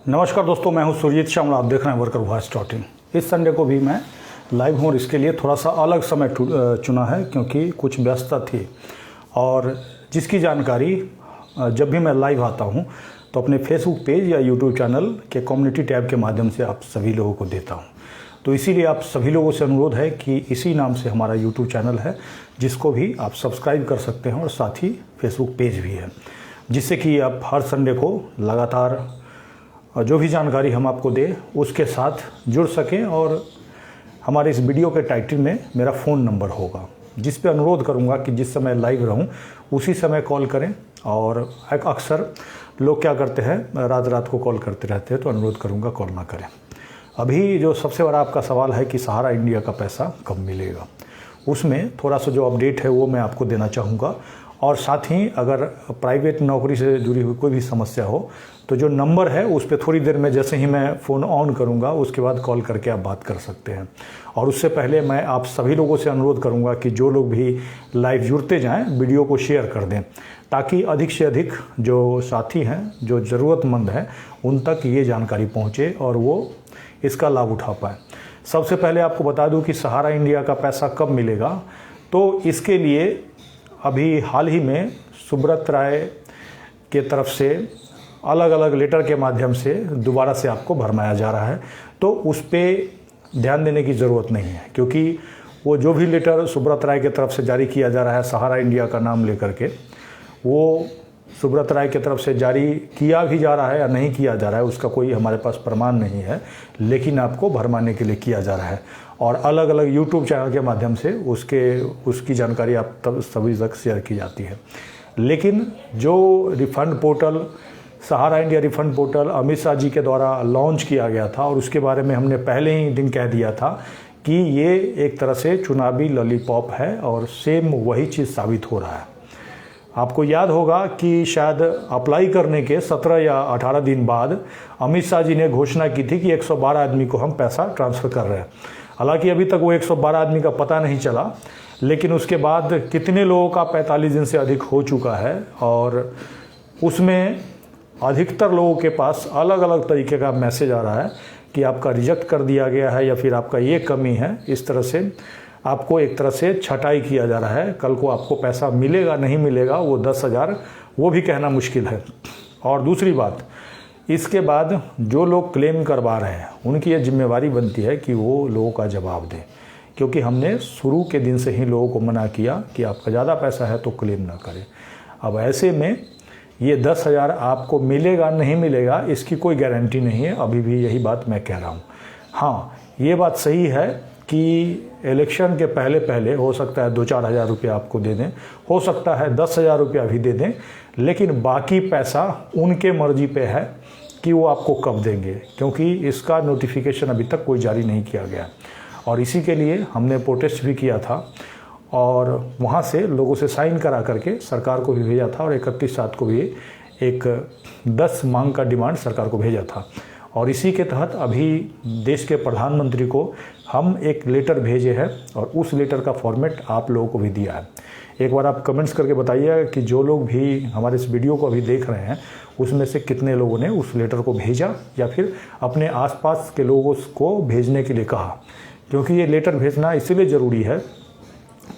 नमस्कार दोस्तों, मैं हूं सुरजीत श्यामल। आप देख रहे हैं वर्कर वॉइस .in। इस संडे को भी मैं लाइव हूं और इसके लिए थोड़ा सा अलग समय चुना है क्योंकि कुछ व्यस्तता थी और जिसकी जानकारी जब भी मैं लाइव आता हूं तो अपने फेसबुक पेज या यूट्यूब चैनल के कम्युनिटी टैब के माध्यम से आप सभी लोगों को देता हूं। तो इसीलिए आप सभी लोगों से अनुरोध है कि इसी नाम से हमारा यूट्यूब चैनल है, जिसको भी आप सब्सक्राइब कर सकते हैं और साथ ही फेसबुक पेज भी है, जिससे कि आप हर संडे को लगातार जो भी जानकारी हम आपको दें उसके साथ जुड़ सकें। और हमारे इस वीडियो के टाइटल में मेरा फ़ोन नंबर होगा, जिस पे अनुरोध करूंगा कि जिस समय लाइव रहूं उसी समय कॉल करें। और अक्सर लोग क्या करते हैं, रात रात को कॉल करते रहते हैं, तो अनुरोध करूंगा कॉल ना करें। अभी जो सबसे बड़ा आपका सवाल है कि सहारा इंडिया का पैसा कब मिलेगा, उसमें थोड़ा सा जो अपडेट है वो मैं आपको देना चाहूँगा। और साथ ही अगर प्राइवेट नौकरी से जुड़ी हुई कोई भी समस्या हो तो जो नंबर है उस पर थोड़ी देर में जैसे ही मैं फ़ोन ऑन करूंगा उसके बाद कॉल करके आप बात कर सकते हैं। और उससे पहले मैं आप सभी लोगों से अनुरोध करूंगा कि जो लोग भी लाइव जुड़ते जाएं वीडियो को शेयर कर दें, ताकि अधिक से अधिक जो साथी हैं, जो ज़रूरतमंद हैं, उन तक ये जानकारी पहुँचे और वो इसका लाभ उठा पाएँ। सबसे पहले आपको बता दूँ कि सहारा इंडिया का पैसा कब मिलेगा। तो इसके लिए अभी हाल ही में सुब्रत राय के तरफ से अलग अलग लेटर के माध्यम से दोबारा से आपको भरमाया जा रहा है, तो उस पर ध्यान देने की ज़रूरत नहीं है, क्योंकि वो जो भी लेटर सुब्रत राय के तरफ से जारी किया जा रहा है सहारा इंडिया का नाम लेकर के, वो सुब्रत राय की तरफ से जारी किया भी जा रहा है या नहीं किया जा रहा है उसका कोई हमारे पास प्रमाण नहीं है, लेकिन आपको भरमाने के लिए किया जा रहा है। और अलग अलग यूट्यूब चैनल के माध्यम से उसकी जानकारी आप तब सभी तक शेयर की जाती है। लेकिन जो refund portal, Sahara India refund portal Amit Shah ji के द्वारा लॉन्च किया गया था और उसके बारे में हमने पहले ही दिन कह दिया था कि ये एक तरह से चुनावी लॉलीपॉप है और सेम वही चीज़ साबित हो रहा है। आपको याद होगा कि शायद अप्लाई करने के 17 या 18 दिन बाद अमित शाह जी ने घोषणा की थी कि 112 आदमी को हम पैसा ट्रांसफ़र कर रहे हैं। हालांकि अभी तक वो 112 आदमी का पता नहीं चला, लेकिन उसके बाद कितने लोगों का 45 दिन से अधिक हो चुका है और उसमें अधिकतर लोगों के पास अलग अलग तरीके का मैसेज आ रहा है कि आपका रिजेक्ट कर दिया गया है या फिर आपका ये कमी है। इस तरह से आपको एक तरह से छटाई किया जा रहा है। कल को आपको पैसा मिलेगा नहीं मिलेगा वो 10,000 वो भी कहना मुश्किल है। और दूसरी बात, इसके बाद जो लोग क्लेम करवा रहे हैं उनकी ये जिम्मेवारी बनती है कि वो लोगों का जवाब दें, क्योंकि हमने शुरू के दिन से ही लोगों को मना किया कि आपका ज़्यादा पैसा है तो क्लेम ना करें। अब ऐसे में ये 10,000 आपको मिलेगा नहीं मिलेगा इसकी कोई गारंटी नहीं है। अभी भी यही बात मैं कह रहा हूँ। हाँ, ये बात सही है कि इलेक्शन के पहले पहले हो सकता है 2-4 हज़ार रुपये आपको दे दें, हो सकता है 10,000 रुपया भी दे दें, लेकिन बाकी पैसा उनके मर्जी पे है कि वो आपको कब देंगे, क्योंकि इसका नोटिफिकेशन अभी तक कोई जारी नहीं किया गया। और इसी के लिए हमने प्रोटेस्ट भी किया था और वहाँ से लोगों से साइन करा करके सरकार को भी भेजा था और 31/7 को भी एक 10 मांग का डिमांड सरकार को भेजा था। और इसी के तहत अभी देश के प्रधानमंत्री को हम एक लेटर भेजे हैं और उस लेटर का फॉर्मेट आप लोगों को भी दिया है। एक बार आप कमेंट्स करके बताइएगा कि जो लोग भी हमारे इस वीडियो को अभी देख रहे हैं उसमें से कितने लोगों ने उस लेटर को भेजा या फिर अपने आसपास के लोगों को भेजने के लिए कहा। क्योंकि ये लेटर भेजना इसीलिए ज़रूरी है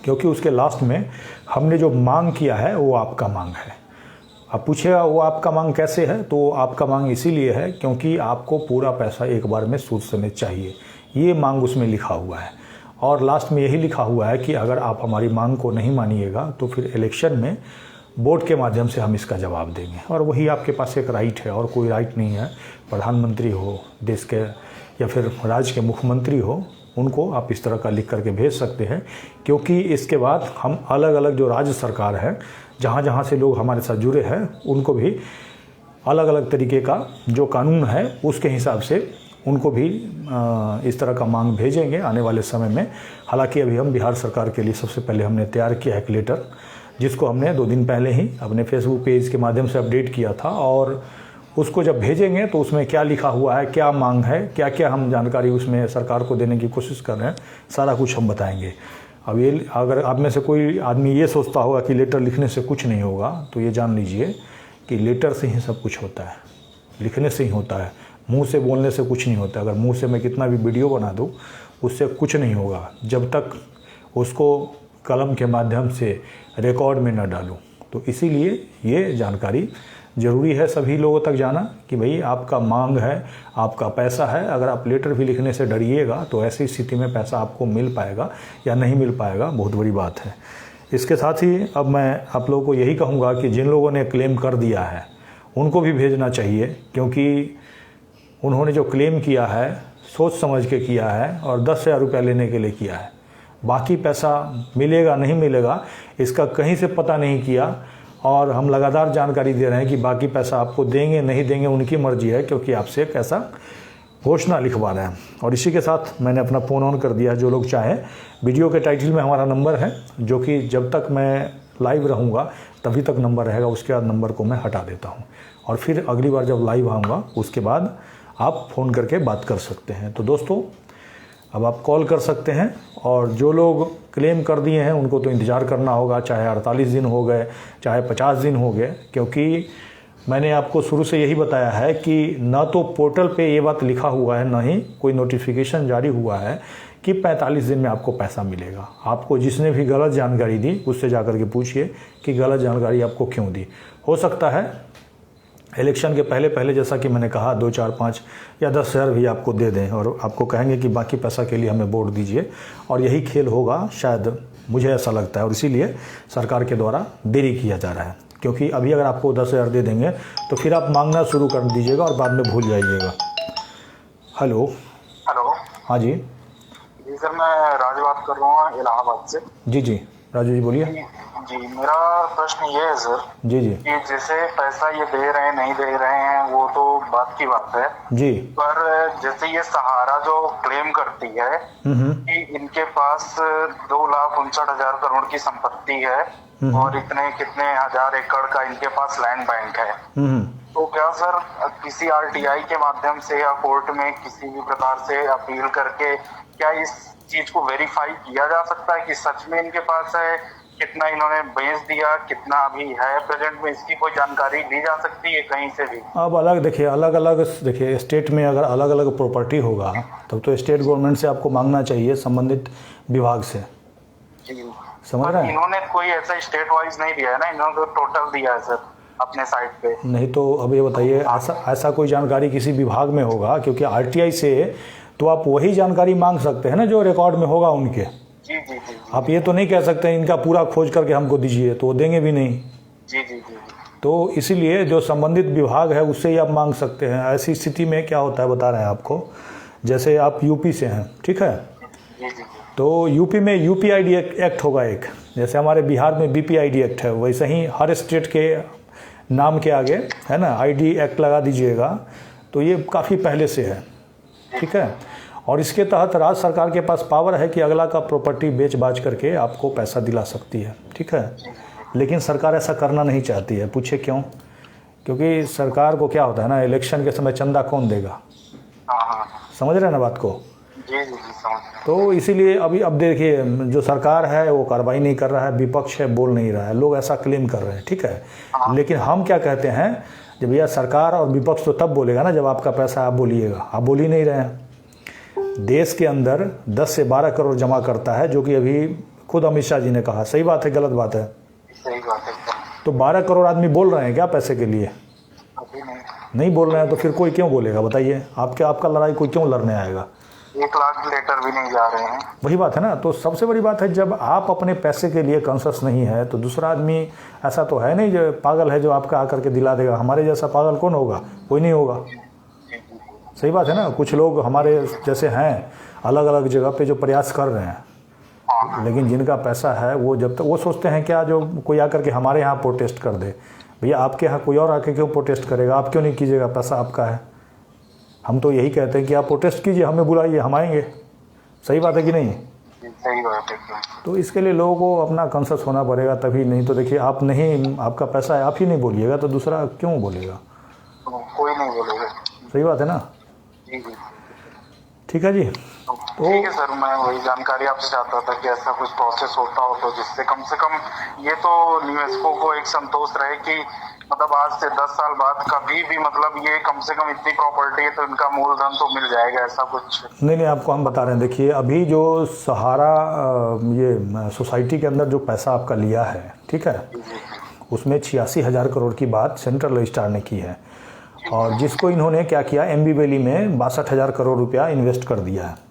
क्योंकि उसके लास्ट में हमने जो मांग किया है वो आपका मांग है। अब पूछेगा वो आपका मांग कैसे है, तो आपका मांग इसीलिए है क्योंकि आपको पूरा पैसा एक बार में सूद समेत चाहिए, ये मांग उसमें लिखा हुआ है। और लास्ट में यही लिखा हुआ है कि अगर आप हमारी मांग को नहीं मानिएगा तो फिर इलेक्शन में वोट के माध्यम से हम इसका जवाब देंगे। और वही आपके पास एक राइट है और कोई राइट नहीं है। प्रधानमंत्री हो देश के या फिर राज्य के मुख्यमंत्री हो, उनको आप इस तरह का लिख करके भेज सकते हैं, क्योंकि इसके बाद हम अलग अलग जो राज्य सरकार है जहाँ जहाँ से लोग हमारे साथ जुड़े हैं उनको भी अलग अलग तरीके का जो कानून है उसके हिसाब से उनको भी इस तरह का मांग भेजेंगे आने वाले समय में। हालांकि अभी हम बिहार सरकार के लिए सबसे पहले हमने तैयार किया एक लेटर, जिसको हमने 2 दिन पहले ही अपने फेसबुक पेज के माध्यम से अपडेट किया था। और उसको जब भेजेंगे तो उसमें क्या लिखा हुआ है, क्या मांग है, क्या क्या हम जानकारी उसमें सरकार को देने की कोशिश कर रहे हैं, सारा कुछ हम बताएंगे। अब ये अगर आप में से कोई आदमी ये सोचता होगा कि लेटर लिखने से कुछ नहीं होगा, तो ये जान लीजिए कि लेटर से ही सब कुछ होता है, लिखने से ही होता है। मुंह से बोलने से कुछ नहीं होता। अगर मुंह से मैं कितना भी वीडियो बना दूँ उससे कुछ नहीं होगा जब तक उसको कलम के माध्यम से रिकॉर्ड में न डालूं। तो इसीलिए ये जानकारी ज़रूरी है सभी लोगों तक जाना कि भाई आपका मांग है, आपका पैसा है। अगर आप लेटर भी लिखने से डरिएगा तो ऐसी स्थिति में पैसा आपको मिल पाएगा या नहीं मिल पाएगा, बहुत बड़ी बात है। इसके साथ ही अब मैं आप लोगों को यही कहूँगा कि जिन लोगों ने क्लेम कर दिया है उनको भी भेजना चाहिए, क्योंकि उन्होंने जो क्लेम किया है सोच समझ के किया है और 10,000 रुपया लेने के लिए किया है। बाकी पैसा मिलेगा नहीं मिलेगा इसका कहीं से पता नहीं किया, और हम लगातार जानकारी दे रहे हैं कि बाकी पैसा आपको देंगे नहीं देंगे उनकी मर्जी है, क्योंकि आपसे एक ऐसा घोषणा लिखवा रहे हैं। और इसी के साथ मैंने अपना फ़ोन ऑन कर दिया। जो लोग चाहें, वीडियो के टाइटल में हमारा नंबर है, जो कि जब तक मैं लाइव रहूँगा तभी तक नंबर रहेगा, उसके बाद नंबर को मैं हटा देता हूँ और फिर अगली बार जब लाइव आऊँगा उसके बाद आप फ़ोन करके बात कर सकते हैं। तो दोस्तों अब आप कॉल कर सकते हैं, और जो लोग क्लेम कर दिए हैं उनको तो इंतज़ार करना होगा, चाहे 48 दिन हो गए चाहे 50 दिन हो गए, क्योंकि मैंने आपको शुरू से यही बताया है कि ना तो पोर्टल पे ये बात लिखा हुआ है, ना ही कोई नोटिफिकेशन जारी हुआ है कि 45 दिन में आपको पैसा मिलेगा। आपको जिसने भी गलत जानकारी दी उससे जाकर के पूछिए कि गलत जानकारी आपको क्यों दी। हो सकता है इलेक्शन के पहले जैसा कि मैंने कहा 2, 4, 5 या 10,000 भी आपको दे दें और आपको कहेंगे कि बाकी पैसा के लिए हमें वोट दीजिए, और यही खेल होगा शायद, मुझे ऐसा लगता है। और इसीलिए सरकार के द्वारा देरी किया जा रहा है, क्योंकि अभी अगर आपको 10,000 दे देंगे तो फिर आप मांगना शुरू कर दीजिएगा और बाद में भूल जाइएगा। हेलो। हाँ जी सर, मैं राज बात कर रहा हूँ इलाहाबाद से। जी राजू जी बोलिए। जी, मेरा प्रश्न ये है सर जी कि जैसे पैसा ये दे रहे हैं नहीं दे रहे हैं वो तो बात की बात है जी, पर जैसे ये सहारा जो क्लेम करती है कि इनके पास 2,59,000 करोड़ की संपत्ति है और इतने कितने हजार एकड़ का इनके पास लैंड बैंक है, तो क्या सर किसी आरटीआई के माध्यम से या कोर्ट में किसी भी प्रकार से अपील करके क्या इस चीज को वेरीफाई किया जा सकता है कि सच में इनके पास है, कितना इन्होंने बेच दिया, कितना अभी है प्रेजेंट में, इसकी कोई जानकारी ली जा सकती है कहीं से भी? अब अलग अलग देखिए स्टेट में अगर अलग अलग प्रॉपर्टी होगा तब तो स्टेट गवर्नमेंट से आपको मांगना चाहिए, संबंधित विभाग से। समझ रहे हैं? इन्होंने कोई ऐसा स्टेट वाइज नहीं दिया है ना, इन्होंने तो टोटल दिया है सर अपने साइट पे। नहीं तो अब ये बताइए, ऐसा कोई जानकारी किसी विभाग में होगा, क्योंकि आरटीआई से तो आप वही जानकारी मांग सकते हैं ना जो रिकॉर्ड में होगा उनके। जी। आप ये तो नहीं कह सकते इनका पूरा खोज करके हमको दीजिए, तो वो देंगे भी नहीं। जी। तो इसीलिए जो संबंधित विभाग है उससे ही आप मांग सकते हैं। ऐसी स्थिति में क्या होता है बता रहे हैं आपको, जैसे आप यूपी से हैं, ठीक है, तो यूपी में यूपीआईडी एक्ट होगा एक, जैसे हमारे बिहार में बीपीआईडी एक्ट है, वैसे ही हर स्टेट के नाम के आगे है ना आईडी एक्ट लगा दीजिएगा। तो ये काफ़ी पहले से है, ठीक है, और इसके तहत राज्य सरकार के पास पावर है कि अगला का प्रॉपर्टी बेच बाच करके आपको पैसा दिला सकती है, ठीक है। लेकिन सरकार ऐसा करना नहीं चाहती है। पूछे क्यों? क्योंकि सरकार को क्या होता है ना, इलेक्शन के समय चंदा कौन देगा, समझ रहे हैं ना बात को? जी समझ। तो इसीलिए अब देखिए जो सरकार है वो कार्रवाई नहीं कर रहा है, विपक्ष है बोल नहीं रहा है, लोग ऐसा क्लेम कर रहे हैं, ठीक है। लेकिन हम क्या कहते हैं, जब भैया सरकार और विपक्ष तो तब बोलेगा ना जब आपका पैसा आप बोलिएगा, आप बोल ही नहीं रहे हैं। देश के अंदर 10 से 12 करोड़ जमा करता है, जो कि अभी खुद अमित शाह जी ने कहा। सही बात है गलत बात है? सही बात है। तो 12 करोड़ आदमी बोल रहे हैं क्या पैसे के लिए? नहीं बोल रहे हैं, तो फिर कोई क्यों बोलेगा बताइए? आपका लड़ाई कोई क्यों लड़ने आएगा? 1 लाख लेटर भी नहीं जा रहे हैं। वही बात है ना। तो सबसे बड़ी बात है जब आप अपने पैसे के लिए कॉन्शियस नहीं है तो दूसरा आदमी ऐसा तो है नहीं जो पागल है जो आपका आकर के दिला देगा। हमारे जैसा पागल कौन होगा? कोई नहीं होगा। सही बात है ना। कुछ लोग हमारे जैसे हैं अलग अलग जगह पे जो प्रयास कर रहे हैं, लेकिन जिनका पैसा है वो जब तक वो सोचते हैं क्या जो कोई आकर के हमारे यहाँ प्रोटेस्ट कर दे। भैया आपके यहाँ कोई और आके क्यों प्रोटेस्ट करेगा? आप क्यों नहीं कीजिएगा? पैसा आपका है। हम तो यही कहते हैं कि आप प्रोटेस्ट कीजिए, हमें बुलाइए, हम आएंगे। सही बात है कि नहीं? सही बात है। तो इसके लिए लोगों को अपना कॉन्शियस होना पड़ेगा, तभी। नहीं तो देखिए आप नहीं, आपका पैसा है, आप ही नहीं बोलिएगा तो दूसरा क्यों बोलेगा? कोई नहीं बोलेगा। सही बात है ना। जी। ठीक है जी। ठीक है सर, मैं वही जानकारी आपसे चाहता था कि ऐसा कुछ प्रोसेस होता हो तो जिससे कम से कम ये तो निवेशकों को एक संतोष रहे कि मतलब आज से 10 साल बाद कभी भी मतलब ये कम से कम इतनी प्रॉपर्टी है तो इनका मूलधन तो मिल जाएगा, ऐसा कुछ। नहीं, आपको हम बता रहे हैं। देखिए, अभी जो सहारा ये सोसाइटी के अंदर जो पैसा आपका लिया है, ठीक है, उसमें 86,000 करोड़ की बात सेंट्रल रजिस्ट्रार ने की है, और जिसको इन्होंने क्या किया, एमबी वैली में 62,000 करोड़ रुपया इन्वेस्ट कर दिया है।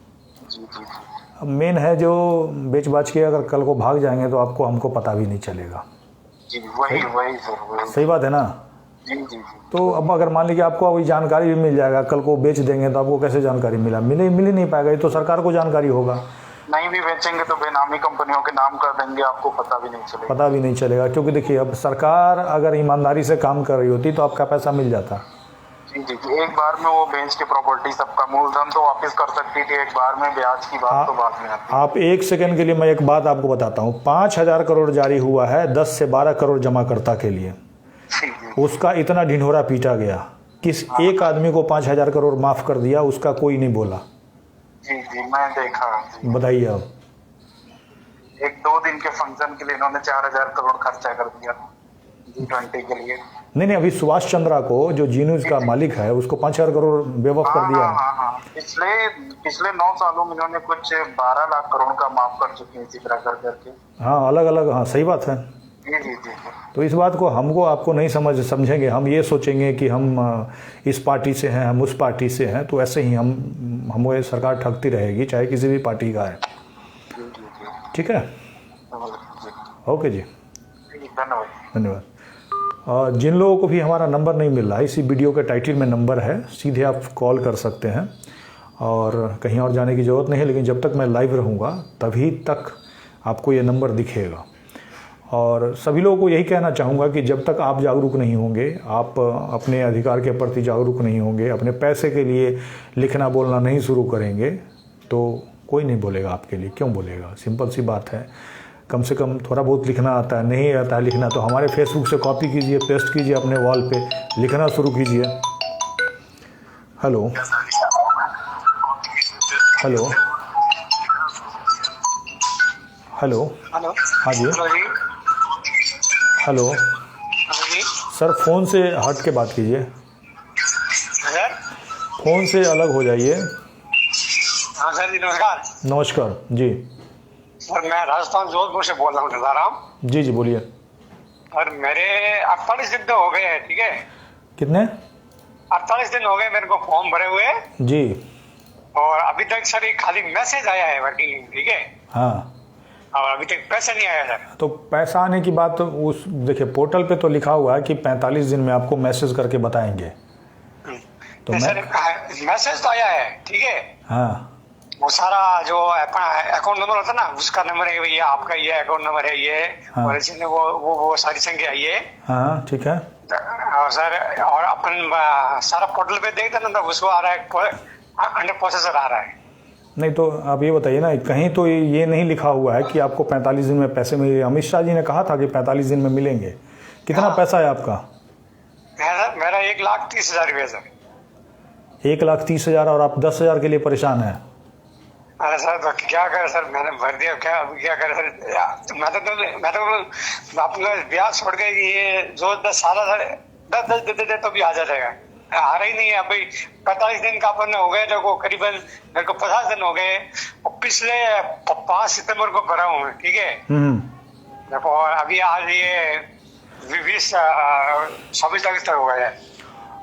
अब मेन है जो बेच बाच के अगर कल को भाग जाएंगे तो आपको हमको पता भी नहीं चलेगा। वही सर, सही बात है ना। जी। तो अब अगर मान लीजिए आपको अभी जानकारी भी मिल जाएगा, कल को बेच देंगे तो आपको कैसे जानकारी मिल ही नहीं पाएगा। ये तो सरकार को जानकारी होगा। नहीं भी बेचेंगे तो बेनामी कंपनियों के नाम कर देंगे, आपको पता भी नहीं चलेगा। क्योंकि देखिए, अब सरकार अगर ईमानदारी से काम कर रही होती तो आपका पैसा मिल जाता। जी, एक बार में वो बेच के प्रॉपर्टी सबका मूलधन तो वापस कर सकती थी, एक बार में ब्याज की बात तो बाद में आती। आप एक सेकंड के लिए मैं एक बात आपको बताता हूँ। 5,000 करोड़ जारी हुआ है 10 से 12 करोड़ जमाकर्ता के लिए। उसका इतना ढिंढोरा पीटा गया, किस एक आदमी को 5,000 करोड़ माफ कर दिया, उसका कोई नहीं बोला। जी, मैं देखा। बताइए अब। 1-2 दिन के फंक्शन के लिए इन्होंने 4,000 करोड़ खर्चा कर दिया G20 के लिए। नहीं, अभी सुभाष चंद्रा को, जो जी न्यूज का मालिक है, उसको 5,000 करोड़ बेवकूफ कर दिया। हाँ। पिछले 9 सालों में इन्होंने कुछ 12 लाख करोड़ का माफ कर चुके हैं इसी तरह करके। हाँ, अलग। हाँ, सही बात है। जी। तो इस बात को हमको आपको नहीं समझेंगे। हम ये सोचेंगे कि हम इस पार्टी से हैं, हम उस पार्टी से हैं, तो ऐसे ही हमें सरकार ठगती रहेगी, चाहे किसी भी पार्टी का है। ठीक है, ओके जी, धन्यवाद। जिन लोगों को भी हमारा नंबर नहीं मिल रहा है, इसी वीडियो के टाइटल में नंबर है, सीधे आप कॉल कर सकते हैं और कहीं और जाने की ज़रूरत नहीं है। लेकिन जब तक मैं लाइव रहूँगा तभी तक आपको ये नंबर दिखेगा। और सभी लोगों को यही कहना चाहूँगा कि जब तक आप जागरूक नहीं होंगे, आप अपने अधिकार के प्रति जागरूक नहीं होंगे, अपने पैसे के लिए लिखना बोलना नहीं शुरू करेंगे, तो कोई नहीं बोलेगा आपके लिए। क्यों बोलेगा? सिंपल सी बात है। कम से कम थोड़ा बहुत लिखना आता है। नहीं आता है लिखना तो हमारे फेसबुक से कॉपी कीजिए, पेस्ट कीजिए, अपने वॉल पे लिखना शुरू कीजिए। हेलो, हाँ जी, हेलो सर, फ़ोन से हट के बात कीजिए, फ़ोन से अलग हो जाइए। हाँ सर जी, नमस्कार जी। सर, मैं राजस्थान जोधपुर से बोल रहा हूँ दादाराम। जी, बोलिए। और मेरे 48 दिन तो हो गए हैं, ठीक है? कितने? 48 दिन हो गए मेरे को फॉर्म भरे हुए जी। और अभी तक सर एक खाली मैसेज आया है वर्किंग, ठीक है? हाँ, और अभी तक पैसा नहीं आया सर। तो पैसा आने की बात तो उस देखिए पोर्टल पे तो लिखा हुआ है कि 45 दिन में आपको मैसेज करके बताएंगे। तो सर मैसेज तो आया है, ठीक है? हाँ, वो सारा जो अकाउंट नंबर होता है ना, उसका नंबर है, ये आपका ये अकाउंट नंबर है ये। हाँ। और इसमें वो सारी संख्या ये। हाँ, ठीक है। और सर, और अपन सारा पोर्टल पे देखते ना, उसको आ रहा है अंडर प्रोसेसर आ रहा है। नहीं, तो आप ये बताइए ना, कहीं तो ये नहीं लिखा हुआ है कि आपको 45 दिन में पैसे मिलेंगे। अमित शाह जी ने कहा था कि 45 दिन में मिलेंगे। कितना पैसा है आपका? मेरा 1,30,000 रुपये सर। 1,30,000 और आप 10,000 के लिए परेशान हैं? अरे सर, तो क्या करे सर, मैंने भर दिया, क्या करे सर। मैं तो अपना ब्याज छोड़ के ये जो 10 दे तो भी आ जाएगा। आ रही नहीं है अभी। 45 दिन का अपन हो गए, देखो करीबन मेरे को 50 दिन हो गए और पिछले 5 सितंबर को भरा हूँ, ठीक है? देखो अभी आज ये 26 अगस्त तक हो गया है।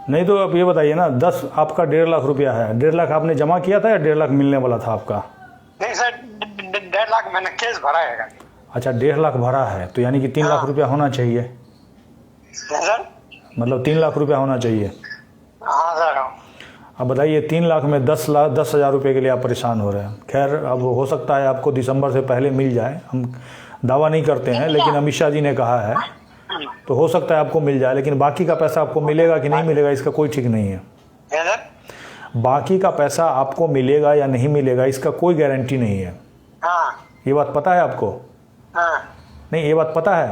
नहीं, तो आप ये बताइए ना, 10 आपका 1.5 लाख रुपया है। 1.5 लाख आपने जमा किया था या 1.5 लाख मिलने वाला था आपका? नहीं सर, 1.5 लाख मैंने केस भरा है। अच्छा, 1.5 लाख भरा है, तो यानी कि 3 लाख रुपया होना चाहिए सर। मतलब 3 लाख रुपया होना चाहिए। हाँ सर। अब बताइए, 3 लाख में 10,000 रुपये के लिए आप परेशान हो रहे हैं। खैर, अब हो सकता है आपको दिसंबर से पहले मिल जाए, हम दावा नहीं करते हैं, लेकिन अमित शाह जी ने कहा है तो हो सकता है आपको मिल जाए। लेकिन बाकी का पैसा आपको मिलेगा कि नहीं मिलेगा, इसका कोई ठीक नहीं है। बाकी का पैसा आपको मिलेगा या नहीं मिलेगा, इसका कोई गारंटी नहीं है। ये बात पता है आपको? नहीं, ये बात पता है?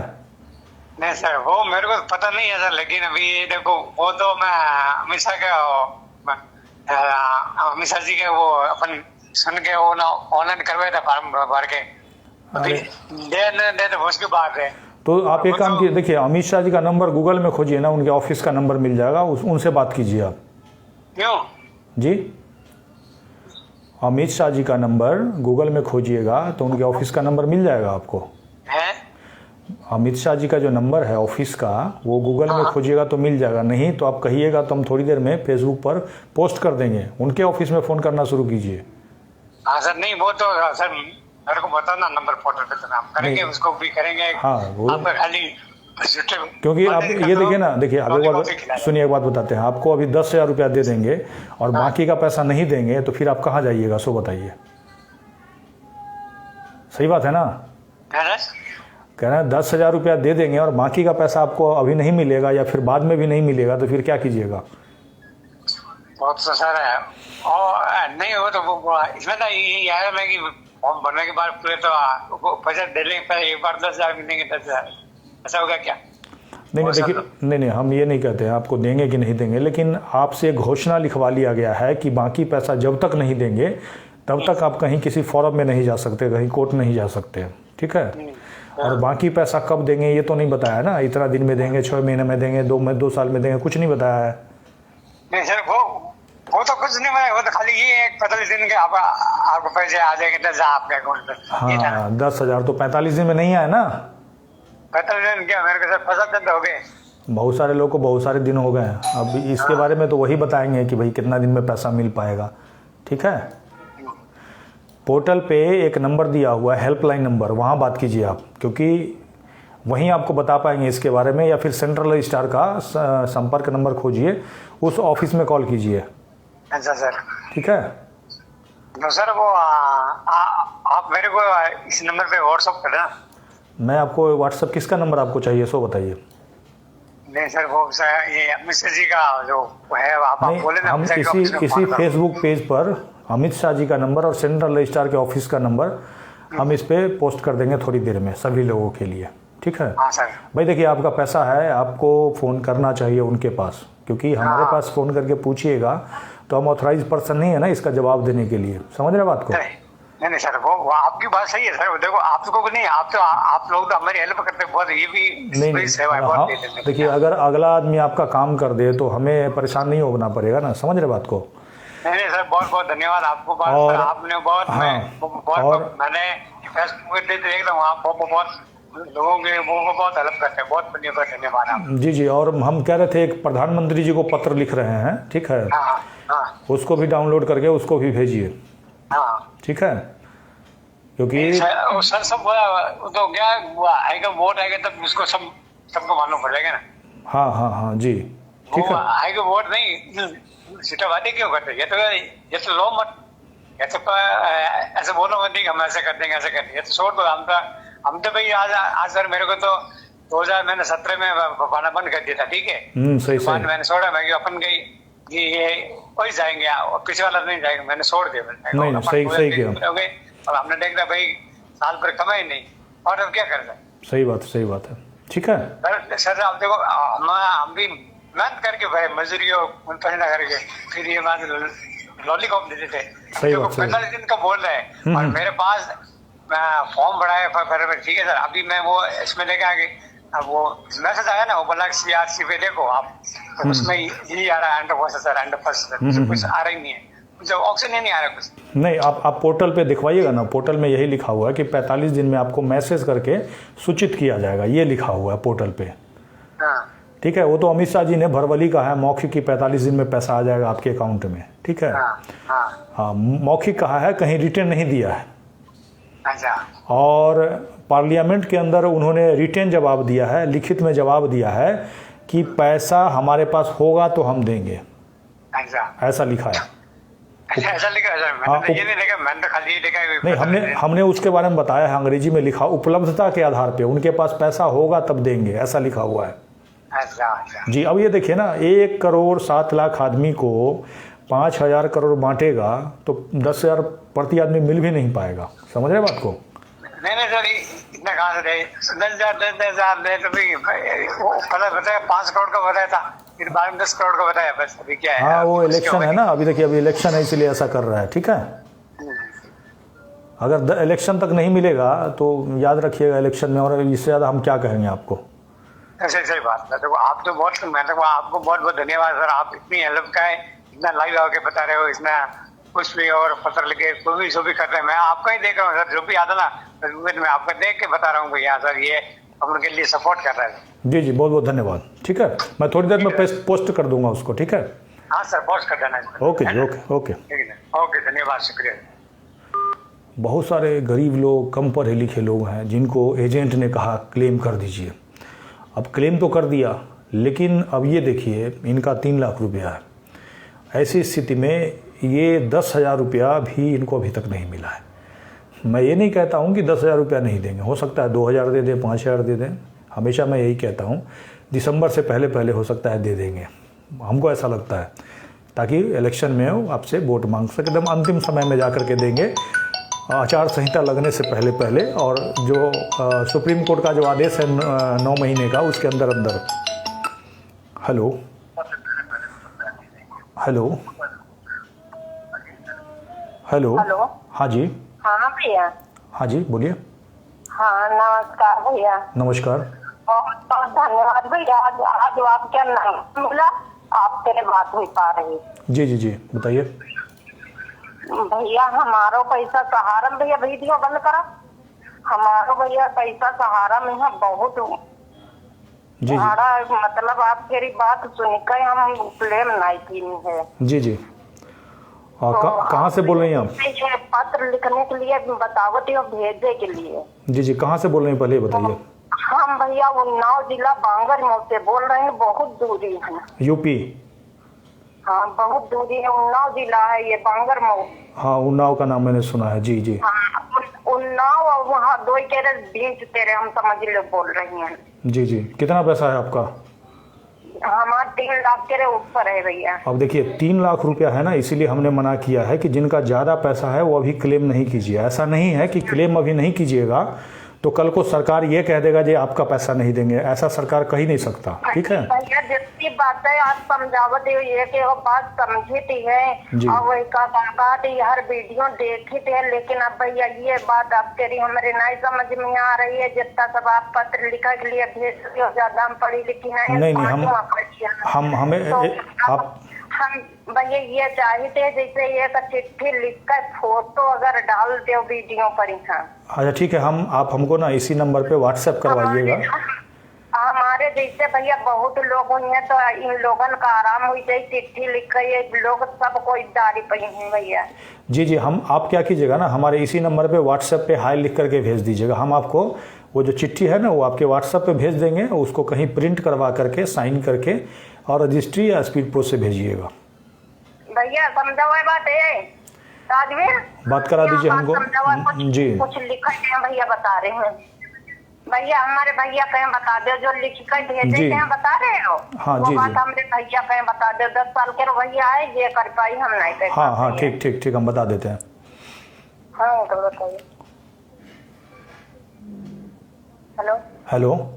नहीं सर, वो मेरे को पता नहीं है सर। लेकिन अभी देखो, वो तो मैं अमित शाह जी के वो अपन सुन के वो ना ऑनलाइन करवाया था फॉर्म भर के, अभी दे तो उसकी बात है। तो आप एक काम कीजिए, देखिए अमित शाह जी का नंबर गूगल में खोजिए ना, उनके ऑफिस का नंबर मिल जाएगा, उनसे बात कीजिए आप। क्यों जी, अमित शाह जी का नंबर गूगल में खोजिएगा तो उनके ऑफिस का नंबर मिल जाएगा आपको। है? अमित शाह जी का जो नंबर है ऑफिस का, वो गूगल में खोजिएगा तो मिल जाएगा, नहीं तो आप कहिएगा तो हम थोड़ी देर में फेसबुक पर पोस्ट कर देंगे, उनके ऑफिस में फ़ोन करना शुरू कीजिए। हाँ सर, नहीं वो तो सर मेरे को बताओ ना नंबर पोर्टल पे, तो हम करेंगे, उसको भी करेंगे। हाँ, वो आपका खाली क्योंकि आप ये देखिए ना, देखिए अब एक बात सुनिए, एक बात बताते हैं आपको, अभी 10,000 रुपया दे देंगे और बाकी का पैसा नहीं देंगे तो फिर आप कहाँ जाइएगा, सो बताइए। सही बात है ना, कह रहे हैं 10,000 रुपया दे देंगे और बाकी का पैसा आपको अभी नहीं मिलेगा या फिर बाद में भी नहीं मिलेगा तो फिर क्या कीजिएगा। बहुत सर है और नहीं हो तो इसमें तो ये आया मैं कि फॉर्म भरने के बाद पूरे तो पैसा दे लेंगे, एक बार 10,000 मिलेंगे, 10,000 ऐसा होगा क्या? नहीं देखिए, नहीं हम ये नहीं कहते हैं आपको देंगे कि नहीं देंगे, लेकिन आपसे घोषणा लिखवा लिया गया है कि बाकी पैसा जब तक नहीं देंगे तब तक आप कहीं किसी फॉरम में नहीं जा सकते, कहीं कोर्ट नहीं जा सकते, ठीक है। और बाकी पैसा कब देंगे ये तो नहीं बताया ना, इतना दिन में देंगे, 6 महीने में देंगे, 2 साल में देंगे, कुछ नहीं बताया है। नहीं सर वो तो कुछ नहीं बताया, वो तो खाली ये 45 दिन के आपको पैसे आ जाएंगे 10,000 आपके अकाउंट में। हाँ 10,000 तो 45 दिन में नहीं आए ना, 45 दिन क्या मेरे को सर 50 दिन हो गए। बहुत सारे लोग को बहुत सारे दिन हो गए हैं, अब इसके बारे में तो वही बताएंगे कि भाई कितना दिन में पैसा मिल पाएगा, ठीक है। पोर्टल पे एक नंबर दिया हुआ है, हेल्पलाइन नंबर, वहाँ बात कीजिए आप, क्योंकि वहीं आपको बता पाएंगे इसके बारे में, या फिर सेंट्रल रजिस्ट्रार का संपर्क नंबर खोजिए, उस ऑफिस में कॉल कीजिए। अच्छा सर, ठीक है। तो सर वो आप मेरे को इस नंबर पे व्हाट्सअप कर देना। मैं आपको व्हाट्सअप, किसका नंबर आपको चाहिए सो बताइए। नहीं सर वो ये अमित शाह जी का जो है आप बोले ना, हम इसी फेसबुक पेज पर अमित शाह जी का नंबर और सेंट्रल रजिस्ट्रार के ऑफिस का नंबर हम इस पे पोस्ट कर देंगे थोड़ी देर में सभी लोगों के लिए, ठीक है। हाँ सर। भाई देखिए आपका पैसा है, आपको फ़ोन करना चाहिए उनके पास, क्योंकि हमारे पास फ़ोन करके पूछिएगा तो हम ऑथराइज पर्सन नहीं है ना इसका जवाब देने के लिए, समझ रहे बात को। नहीं सर वो आपकी बात सही है सर, देखो आपको नहीं, आप लोग तो हमारी हेल्प करते हैं बहुत, ये भी नहीं सेवा है बहुत देते हैं। देखिए अगर अगला आदमी आपका काम कर दे तो हमें परेशान नहीं होना पड़ेगा ना, समझ रहे बात को। नहीं सर बहुत बहुत धन्यवाद आपको, और आपने बहुत बहुत मैंने फेसबुक पे देख रहा हूँ, आप बहुत लोगों के वो बहुत हेल्प करते हैं, बहुत धन्यवाद आप। जी, और हम कह रहे थे एक प्रधानमंत्री जी को पत्र लिख रहे हैं, ठीक है। उसको भी डाउनलोड करके उसको भी भेजिए, ठीक है, क्योंकि सर सब तो क्या आएगा, वोट आएगा तब उसको सबको मालूम पड़ेगा ना। हाँ जी, ठीक है। आएगा वोट नहीं सीटा वादे क्यों करते, ये तो लो मत, ये तो ऐसे बोलो मत नहीं हम ऐसे कर देंगे ऐसे कर देंगे, तो छोड़ दो। हम तो भाई आज सर मेरे को तो 2017 में पाना बंद कर दिया था, ठीक है। सही मैंने छोड़ा, मैं अपन गई ये वही जाएंगे और पिछले वाला नहीं जाएंगे, मैंने छोड़ दिया। नहीं सही किया। और हमने देखा भाई साल भर कमाई नहीं, और अब क्या कर रहे। सही बात है, ठीक है सर। आप देखो हम भी मेहनत करके भाई मजदूरी करके फिर ये लॉलीपॉप देते थे, 45 दिन का बोल रहे हैं और मेरे पास फॉर्म भरा है फरवरी, ठीक है सर। अभी मैं वो इसमें लेके आ गई, अब वो मैसेज आया ना, वो बोला CRC पे देखो आप, तो उसमें यही आ रहा है 100% कुछ आ रहा ही नहीं है, जो ऑप्शन ही नहीं आ रहा कुछ। नहीं आप पोर्टल पे दिखवाइएगा ना, पोर्टल में यही लिखा हुआ है कि 45 दिन में आपको मैसेज करके सूचित किया जाएगा, ये लिखा हुआ है पोर्टल पे। ठीक है, वो तो अमित शाह जी ने भरवली कहा है मौखिक की 45 दिन में पैसा आ जाएगा आपके अकाउंट में, ठीक है। हाँ मौखिक कहा है, कहीं रिटर्न नहीं दिया है। और पार्लियामेंट के अंदर उन्होंने रिटर्न जवाब दिया है, लिखित में जवाब दिया है कि पैसा हमारे पास होगा तो हम देंगे, ऐसा लिखा है। ऐसा लिखा है, मैंने ये नहीं लिखा, मैंने तो खाली ये लिखा है। नहीं हमने उसके बारे में बताया है, अंग्रेजी में लिखा, उपलब्धता के आधार पे उनके पास पैसा होगा तब देंगे, ऐसा लिखा हुआ है। जी, अब ये देखिए ना, 1,07,00,000 आदमी को 5,000 करोड़ बांटेगा तो 10,000 प्रति आदमी मिल भी नहीं पाएगा, समझ रहे बात को। नहीं सर, इतना कहाँ से दे, 10,000 दे तो भी वो पहले बताया 5 करोड़ का बताया था, फिर बाद में 10 करोड़ का बताया, बस अभी क्या है। हाँ वो इलेक्शन है ना, अभी देखिए अभी इलेक्शन है इसलिए ऐसा कर रहा है, ठीक है। अगर इलेक्शन तक नहीं मिलेगा तो याद रखिएगा इलेक्शन में, और इससे ज़्यादा हम क्या कहेंगे आपको। सही बात है। देखो आप तो बहुत, मैं तो आपको बहुत बहुत धन्यवाद सर, आप इतनी हेल्प का है, इतना लाइव आके बता रहे हो, इतना कुछ भी और पत्र लिखे कोई भी जो भी कर रहे हैं, मैं आपका ही देख रहा हूँ सर, जो भी आता ना मैं आपका देख के बता रहा हूँ भैया सर, ये हम उनके लिए सपोर्ट कर रहे हैं। जी जी, बहुत बहुत धन्यवाद। ठीक है, मैं थोड़ी देर में पोस्ट कर दूंगा उसको। ठीक है, हाँ सर, पोस्ट कर देना। ओके जी, ओके ओके। ठीक है, ओके, धन्यवाद, शुक्रिया। बहुत सारे गरीब लोग, कम पढ़े लिखे लोग हैं जिनको एजेंट ने कहा क्लेम कर दीजिए। अब क्लेम तो कर दिया, लेकिन अब ये देखिए इनका 3 लाख रुपया है। ऐसी स्थिति में ये 10,000 रुपया भी इनको अभी तक नहीं मिला है। मैं ये नहीं कहता हूँ कि 10,000 रुपया नहीं देंगे, हो सकता है 2,000 दे दें, 5,000 दे दें, हमेशा मैं यही कहता हूँ दिसंबर से पहले पहले हो सकता है दे देंगे, हमको ऐसा लगता है, ताकि इलेक्शन में वो आपसे वोट मांग सके। एकदम अंतिम समय में जा कर के देंगे, आचार संहिता लगने से पहले पहले, और जो सुप्रीम कोर्ट का जो आदेश है 9 महीने का, उसके अंदर अंदर। हेलो हेलो हेलो, हेलो, हाँ जी, हाँ भैया, हाँ जी बोलिए। हाँ नमस्कार भैया। नमस्कार। बहुत बहुत धन्यवाद भैया, आज आपका नाम मिला, आपसे बात हो पा रही। जी जी जी, बताइए। भैया हमारो पैसा सहारा में, भैया वीडियो बंद करा, हमारो भैया पैसा सहारा में है बहुत जी भाड़ा, मतलब आप मेरी बात सुनकर हम क्लेम नहीं की है। जी जी, कहाँ से बोल रही हैं आप? ये पत्र लिखने के लिए बतावती हो, भेजने के लिए। जी जी, कहाँ से बोल रही हैं पहले बताइए। हम भैया उन्नाव जिला बांगर मऊ से बोल रहे हैं, बहुत दूरी है। यूपी? हाँ बहुत दूरी है, उन्नाव जिला है ये, बांगर मऊ। हाँ, उन्नाव का नाम मैंने सुना है। जी जी। हाँ उन्नाव, और वहाँ 2 केरे बीच तेरे हम समझ लो बोल रही हैं। जी जी, कितना पैसा है आपका? हमारा 3 लाख के ऊपर है भैया। अब देखिए 3 लाख रुपया है ना, इसीलिए हमने मना किया है कि जिनका ज़्यादा पैसा है वो अभी क्लेम नहीं कीजिए। ऐसा नहीं है कि क्लेम अभी नहीं कीजिएगा तो कल को सरकार ये कह देगा जी आपका पैसा नहीं देंगे, ऐसा सरकार कह ही नहीं सकता। ठीक है भैया, जितनी बातें आप समझावते हो, ये कि वो बात समझी है और वही का हर वीडियो देखी थी, लेकिन अब भैया ये बात आप तेरी हमारे नहीं समझ में आ रही है। जितना सब आप पत्र लिखा के लिए भेज रही हो, ज्यादा हम पढ़ी लिखी नहीं, हम भैया ये चाहते हैं जैसे एक चिट्ठी लिखकर फोटो अगर डालते हो वीडियो पर। अच्छा ठीक है, आप हमको ना इसी नंबर पे व्हाट्सएप करवाइएगा। हमारे जैसे भैया बहुत लोग हुए हैं, तो इन लोगों का आराम हुई जाए, चिट्ठी लिख कर लोग सब कोई दारी पे हैं भैया। जी जी, आप क्या कीजिएगा ना, हमारे इसी नंबर पे व्हाट्सएप पे हाई लिख करके भेज दीजिएगा। हम आपको वो जो चिट्ठी है ना वो आपके व्हाट्सएप पे भेज देंगे, उसको कहीं प्रिंट करवा करके साइन करके और रजिस्ट्री या स्पीड पोस्ट से भेजिएगा। भैया समझा हुआ बात है, राजवीर बात करा दीजिए हमको। जी कुछ लिखा है भैया, बता रहे हैं भैया, हमारे भैया कहीं बता दो जो लिख कर भेजे हैं, बता रहे हो। हाँ जी बात हमारे भैया कहीं बता दो, 10 साल के भैया है, ये कर पाई हम नहीं कर। हाँ हाँ, ठीक ठीक ठीक, हम बता देते हैं। हाँ तो बताइए। हेलो हेलो,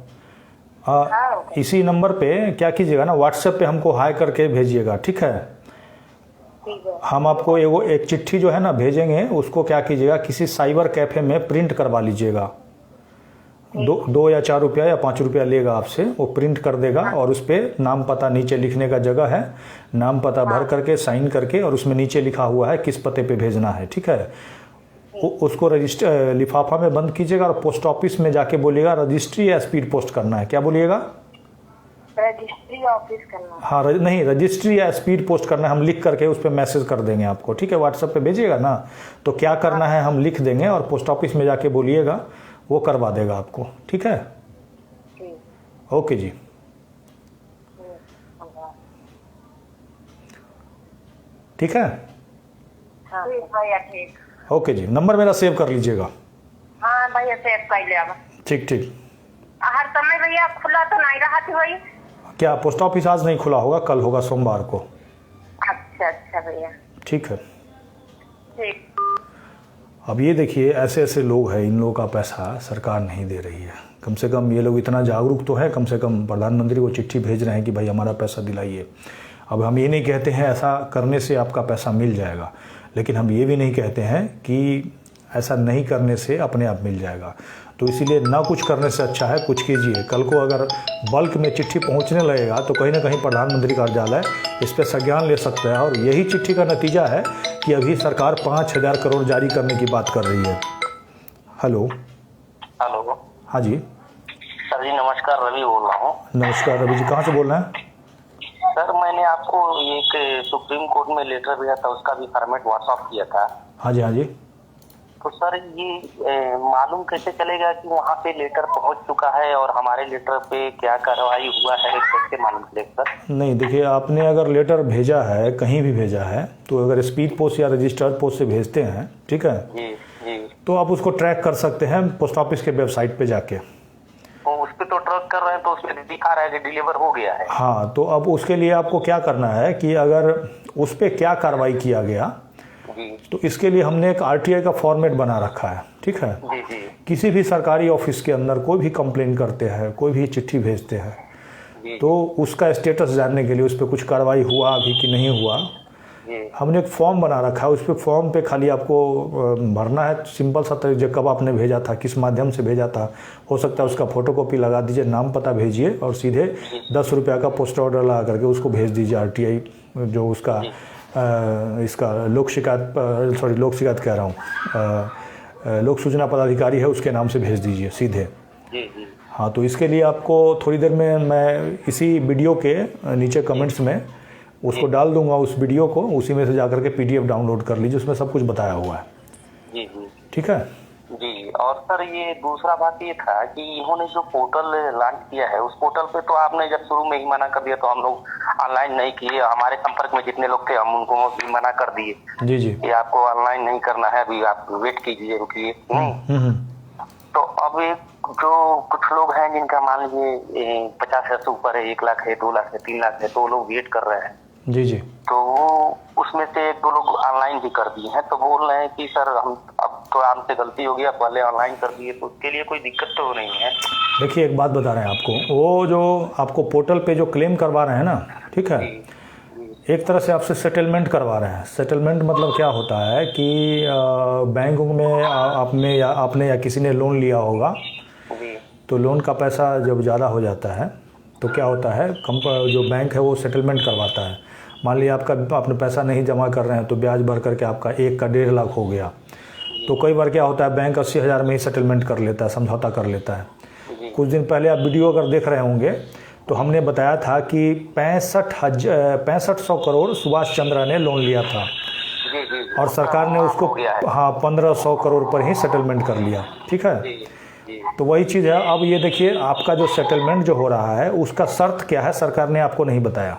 इसी नंबर पे क्या कीजिएगा ना, व्हाट्सएप पे हमको हाई करके भेजिएगा। ठीक है, हम आपको एक चिट्ठी जो है ना भेजेंगे, उसको क्या कीजिएगा किसी साइबर कैफे में प्रिंट करवा लीजिएगा। 2 या 4 रुपया या 5 रुपया लेगा आपसे, वो प्रिंट कर देगा और उस पर नाम पता नीचे लिखने का जगह है, नाम पता भर करके साइन करके, और उसमें नीचे लिखा हुआ है किस पते पे भेजना है। ठीक है, उसको रजिस्टर लिफाफा में बंद कीजिएगा और पोस्ट ऑफिस में जाके बोलिएगा रजिस्ट्री या स्पीड पोस्ट करना है। क्या बोलिएगा? रजिस्ट्री ऑफिस करना। हाँ नहीं, रजिस्ट्री या स्पीड पोस्ट करना है, हम लिख करके उस पर मैसेज कर देंगे आपको। ठीक है, व्हाट्सएप पे भेजिएगा ना, तो क्या करना है हम लिख देंगे और पोस्ट ऑफिस में जाके बोलिएगा, वो करवा देगा आपको। ठीक है, ओके जी। ठीक है, भैया ठीक, ओके जी, नंबर मेरा सेव कर लीजिएगा। हाँ भैया सेव कर लिया। ठीक ठीक, हर समय भैया खुला तो नहीं रहा थी भाई? क्या पोस्ट ऑफिस आज नहीं खुला होगा, कल होगा सोमवार को। अच्छा अच्छा भैया, ठीक है। ठीक। अब ये देखिए ऐसे ऐसे लोग हैं, इन लोगों का पैसा सरकार नहीं दे रही है। कम से कम ये लोग इतना जागरूक तो है, कम से कम प्रधानमंत्री को चिट्ठी भेज रहे हैं कि भाई हमारा पैसा दिलाइए। अब हम ये नहीं कहते हैं ऐसा करने से आपका पैसा मिल जाएगा, लेकिन हम ये भी नहीं कहते हैं कि ऐसा नहीं करने से अपने आप मिल जाएगा। तो इसीलिए ना कुछ करने से अच्छा है कुछ कीजिए। कल को अगर बल्क में चिट्ठी पहुंचने लगेगा तो कहीं ना कहीं प्रधानमंत्री कार्यालय इस पर संज्ञान ले सकता है। और यही चिट्ठी का नतीजा है कि अभी सरकार 5,000 करोड़ जारी करने की बात कर रही है। हेलो। हेलो। हाँ जी सर जी नमस्कार, रवि बोल रहा हूँ। नमस्कार रवि जी, कहाँ से बोल रहे हैं? सर मैंने आपको एक सुप्रीम कोर्ट में लेटर भेजा था, उसका भी फॉर्मेट व्हाट्सअप किया था। हाँ जी हाँ जी। तो सर ये मालूम कैसे चलेगा कि वहाँ पे लेटर पहुँच चुका है और हमारे लेटर पे क्या कार्रवाई हुआ है, कैसे मालूम चलेगा सर? नहीं देखिए, आपने अगर लेटर भेजा है, कहीं भी भेजा है, तो अगर स्पीड पोस्ट या रजिस्टर्ड पोस्ट से भेजते हैं, ठीक है, जी जी, तो आप उसको ट्रैक कर सकते हैं पोस्ट ऑफिस के वेबसाइट पे जाके। तो उस पर तो ट्रैक कर रहे हैं, तो उसमें दिखा रहा है कि डिलीवर हो गया है। हाँ, तो अब उसके लिए आपको क्या करना है कि अगर उस पर क्या कार्रवाई किया गया, तो इसके लिए हमने एक आरटीआई का फॉर्मेट बना रखा है, ठीक है। जी जी। किसी भी सरकारी ऑफिस के अंदर कोई भी कंप्लेन करते हैं, कोई भी चिट्ठी भेजते हैं, तो उसका स्टेटस जानने के लिए उस पर कुछ कार्रवाई हुआ अभी कि नहीं हुआ, हमने एक फॉर्म बना रखा है। उस पर फॉर्म पे खाली आपको भरना है, सिंपल सा तरीका, कब आपने भेजा था, किस माध्यम से भेजा था, हो सकता है उसका फोटोकॉपी लगा दीजिए, नाम पता भेजिए और सीधे 10 रुपये का पोस्ट ऑर्डर लगा करके उसको भेज दीजिए। आरटीआई जो उसका इसका लोक शिकायत कह रहा हूँ, लोक सूचना पदाधिकारी है, उसके नाम से भेज दीजिए सीधे। हाँ, तो इसके लिए आपको थोड़ी देर में मैं इसी वीडियो के नीचे कमेंट्स में उसको डाल दूंगा, उस वीडियो को, उसी में से जाकर के पीडीएफ डाउनलोड कर लीजिए, उसमें सब कुछ बताया हुआ है। जी जी ठीक है जी। और सर ये दूसरा बात ये था कि इन्होंने जो पोर्टल लॉन्च किया है, उस पोर्टल पे तो आपने जब शुरू में ही मना कर दिया, तो हम लोग ऑनलाइन नहीं किए। हमारे संपर्क में जितने लोग थे हम उनको भी मना कर दिए जी जी कि आपको ऑनलाइन नहीं करना है, अभी आप वेट कीजिए, रुकिए। तो अब एक जो कुछ लोग हैं जिनका मान लीजिए 50,000 से ऊपर है, 1 लाख है, 2 लाख है, 3 लाख है, तो वो लोग वेट कर रहे हैं। जी जी। तो उसमें से 1-2 लोग ऑनलाइन भी कर दिए हैं, तो बोल रहे हैं कि सर हम अब तो हमसे गलती हो गया, पहले ऑनलाइन कर दिए, तो उसके लिए कोई दिक्कत तो नहीं है। देखिए एक बात बता रहे हैं आपको, वो जो आपको पोर्टल पे जो क्लेम करवा रहे हैं ना, ठीक है, एक तरह से आपसे सेटलमेंट करवा रहे हैं। सेटलमेंट मतलब क्या होता है कि बैंक में आपने या किसी ने लोन लिया होगा, तो लोन का पैसा जब ज़्यादा हो जाता है तो क्या होता है, जो बैंक है वो सेटलमेंट करवाता है। मान लिया आपने पैसा नहीं जमा कर रहे हैं, तो ब्याज भर करके आपका 1 का 1.5 लाख हो गया, तो कई बार क्या होता है, बैंक 80,000 में ही सेटलमेंट कर लेता है, समझौता कर लेता है। कुछ दिन पहले आप वीडियो अगर देख रहे होंगे तो हमने बताया था कि 6500 करोड़ सुभाष चंद्रा ने लोन लिया था और सरकार ने उसको 1500 करोड़ पर ही सेटलमेंट कर लिया, ठीक है। तो वही चीज़ है। अब ये देखिए, आपका जो सेटलमेंट जो हो रहा है उसका शर्त क्या है, सरकार ने आपको नहीं बताया।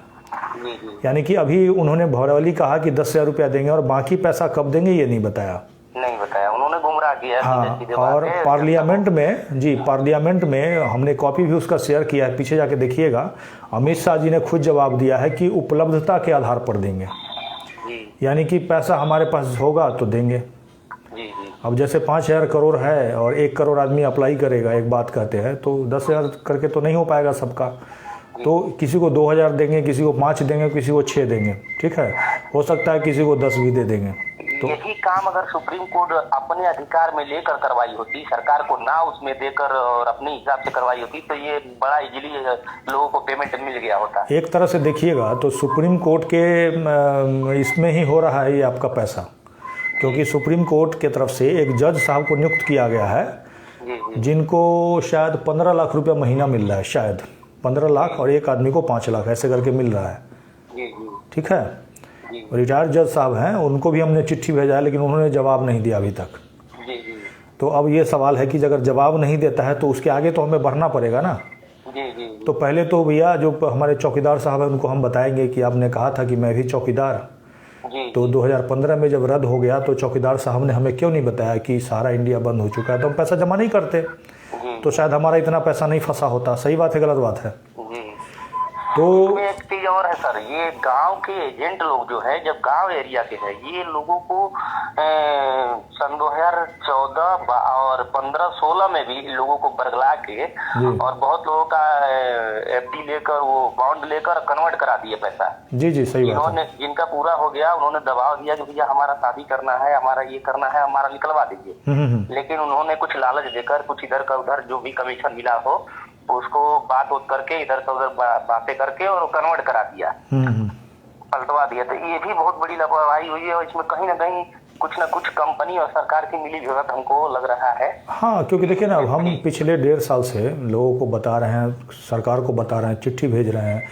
यानी कि अभी उन्होंने भौरवली कहा कि 10,000 रुपया देंगे और बाकी पैसा कब देंगे ये नहीं बताया, उन्होंने गुमराह किया। हाँ, और पार्लियामेंट में हमने कॉपी भी उसका शेयर किया है, पीछे जाके देखिएगा। अमित शाह जी ने खुद जवाब दिया है कि उपलब्धता के आधार पर देंगे, यानी कि पैसा हमारे पास होगा तो देंगे। अब जैसे 5,000 करोड़ है और 1 करोड़ आदमी अप्लाई करेगा, एक बात कहते हैं, तो 10,000 करके तो नहीं हो पाएगा सबका, तो किसी को 2,000 देंगे, किसी को 5 देंगे, किसी को 6 देंगे, ठीक है, हो सकता है किसी को 10 भी दे देंगे। तो यही काम अगर सुप्रीम कोर्ट अपने अधिकार में लेकर करवाई होती, सरकार को ना उसमें देकर और अपने हिसाब से करवाई होती, तो ये बड़ा इजीली लोगों को पेमेंट मिल गया होता। एक तरह से देखिएगा तो सुप्रीम कोर्ट के इसमें ही हो रहा है ये आपका पैसा, क्योंकि सुप्रीम कोर्ट के तरफ से एक जज साहब को नियुक्त किया गया है, जिनको शायद 15 लाख रुपया महीना मिल रहा है, शायद 15 लाख, और एक आदमी को 5 लाख ऐसे करके मिल रहा है, ठीक है। रिटायर्ड जज साहब हैं, उनको भी हमने चिट्ठी भेजा है, लेकिन उन्होंने जवाब नहीं दिया अभी तक। तो अब ये सवाल है कि अगर जवाब नहीं देता है तो उसके आगे तो हमें बढ़ना पड़ेगा ना। तो पहले तो भैया जो हमारे चौकीदार साहब हैं उनको हम बताएंगे कि आपने कहा था कि मैं भी चौकीदार, तो 2015 में जब रद्द हो गया तो चौकीदार साहब ने हमें क्यों नहीं बताया कि सारा इंडिया बंद हो चुका है, तो हम पैसा जमा नहीं करते, तो शायद हमारा इतना पैसा नहीं फंसा होता। सही बात है, गलत बात है? तो इसमें एक चीज और है सर, ये गांव के एजेंट लोग जो है, जब गांव एरिया के है, ये लोगों को सन 2014 और 15-16 में भी लोगों को बरगला के और बहुत लोगों का एफडी लेकर, वो बॉन्ड लेकर कन्वर्ट करा दिए पैसा। जी जी सही बात इन्होंने, जिनका पूरा हो गया, उन्होंने दबाव दिया कि भैया हमारा शादी करना है, हमारा ये करना है, हमारा निकलवा दीजिए। लेकिन उन्होंने कुछ लालच देकर, कुछ इधर का उधर जो भी कमीशन मिला हो उसको बात करके, इधर का उधर बातें करके और कन्वर्ट करा दिया, पलटवा दिया। तो ये भी बहुत बड़ी लापरवाही हुई है और इसमें कहीं ना कहीं कुछ ना कुछ कंपनी और सरकार की मिली भगत हमको लग रहा है। हाँ, क्योंकि देखिए ना, अब हम पिछले 1.5 साल से लोगों को बता रहे हैं, सरकार को बता रहे हैं, चिट्ठी भेज रहे हैं,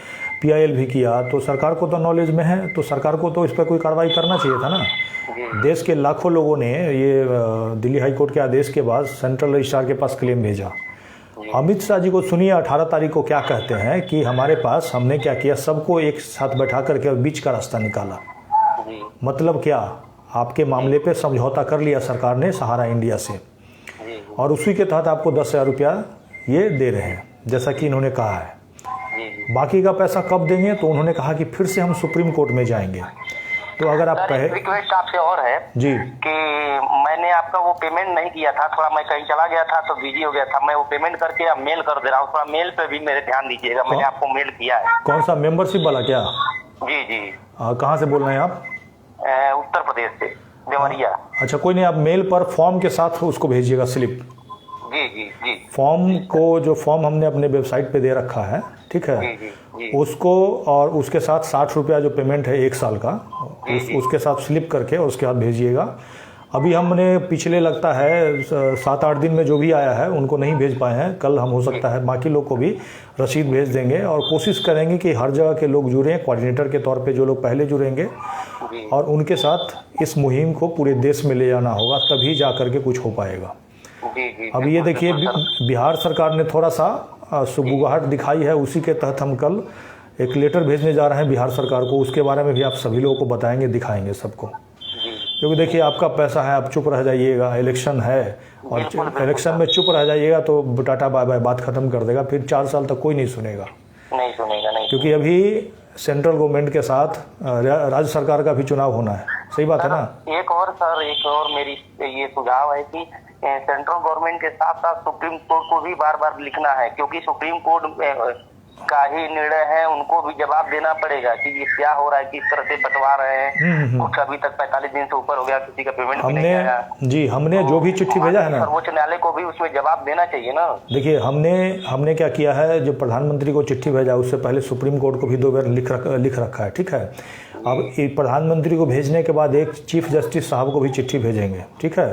PIL भी किया, तो सरकार को तो नॉलेज में है, तो सरकार को तो इस पर कोई कार्रवाई करना चाहिए था ना। देश के लाखों लोगों ने ये दिल्ली हाई कोर्ट के आदेश के बाद सेंट्रल रजिस्ट्रार के पास क्लेम भेजा। अमित शाह जी को सुनिए 18 तारीख को क्या कहते हैं कि हमारे पास, हमने क्या किया, सबको एक साथ बैठा करके और बीच का रास्ता निकाला। मतलब क्या, आपके मामले पे समझौता कर लिया सरकार ने सहारा इंडिया से, और उसी के तहत आपको 10,000 रुपया ये दे रहे हैं, जैसा कि इन्होंने कहा है। बाकी का पैसा कब देंगे, तो उन्होंने कहा कि फिर से हम सुप्रीम कोर्ट में जाएंगे। तो अगर आप रिक्वेस्ट आपसे और है जी कि मैंने आपका वो पेमेंट नहीं किया था, थोड़ा मैं कहीं चला गया था तो बिजी हो गया था, मैं वो पेमेंट करके अब मेल कर दे रहा हूँ, थोड़ा मेल पे भी मेरे ध्यान दीजिएगा। मैंने आपको मेल किया है। कौन सा, मेंबरशिप वाला क्या? जी जी। कहाँ से बोल रहे हैं आप? उत्तर प्रदेश से, देवरिया। अच्छा, कोई नहीं, आप मेल पर फॉर्म के साथ उसको भेजिएगा, स्लिप। जी जी जी। फॉर्म को, जो फॉर्म हमने अपने वेबसाइट पे दे रखा है, ठीक है, जी जी जी। उसको, और उसके साथ 60 रुपया जो पेमेंट है 1 साल का, उसके साथ स्लिप करके और उसके बाद भेजिएगा। अभी हमने पिछले लगता है 7-8 दिन में जो भी आया है उनको नहीं भेज पाए हैं, कल हम हो सकता है बाकी लोग को भी रसीद भेज देंगे, और कोशिश करेंगे कि हर जगह के लोग जुड़ें, कोऑर्डिनेटर के तौर पे जो लोग पहले जुड़ेंगे, और उनके साथ इस मुहिम को पूरे देश में ले जाना होगा, तभी जा करके कुछ हो पाएगा। अब ये देखिए, बिहार सरकार ने थोड़ा सा सुगबुगाहट दिखाई है, उसी के तहत हम कल एक लेटर भेजने जा रहे हैं बिहार सरकार को, उसके बारे में भी आप सभी लोगों को बताएंगे, दिखाएंगे सबको। क्योंकि देखिए, आपका पैसा है, आप चुप रह जाइएगा, इलेक्शन है, और इलेक्शन में चुप रह जाइएगा तो टाटा बाय बाय, बात खत्म कर देगा, फिर 4 साल तक कोई नहीं सुनेगा। क्योंकि अभी सेंट्रल गवर्नमेंट के साथ राज्य सरकार का भी चुनाव होना है। सही बात है ना? एक और सर, एक और मेरी ये सुझाव है कि सेंट्रल गवर्नमेंट के साथ साथ सुप्रीम कोर्ट को भी बार बार लिखना है, क्योंकि सुप्रीम कोर्ट का ही निर्णय है, उनको भी जवाब देना पड़ेगा कि ये क्या हो रहा है, किस तरह से बंटवा रहे हैं। कुछ अभी तक 45 दिन से ऊपर हो गया, किसी का पेमेंट भी नहीं आया। जी, हमने जो भी चिट्ठी भेजा है ना, सर्वोच्च न्यायालय को भी उसमें जवाब देना चाहिए ना। देखिए, हमने क्या किया है, जो प्रधानमंत्री को चिट्ठी भेजा उससे पहले सुप्रीम कोर्ट को भी 2 बार लिख रखा है, ठीक है। अब प्रधानमंत्री को भेजने के बाद एक चीफ जस्टिस साहब को भी चिट्ठी भेजेंगे, ठीक है,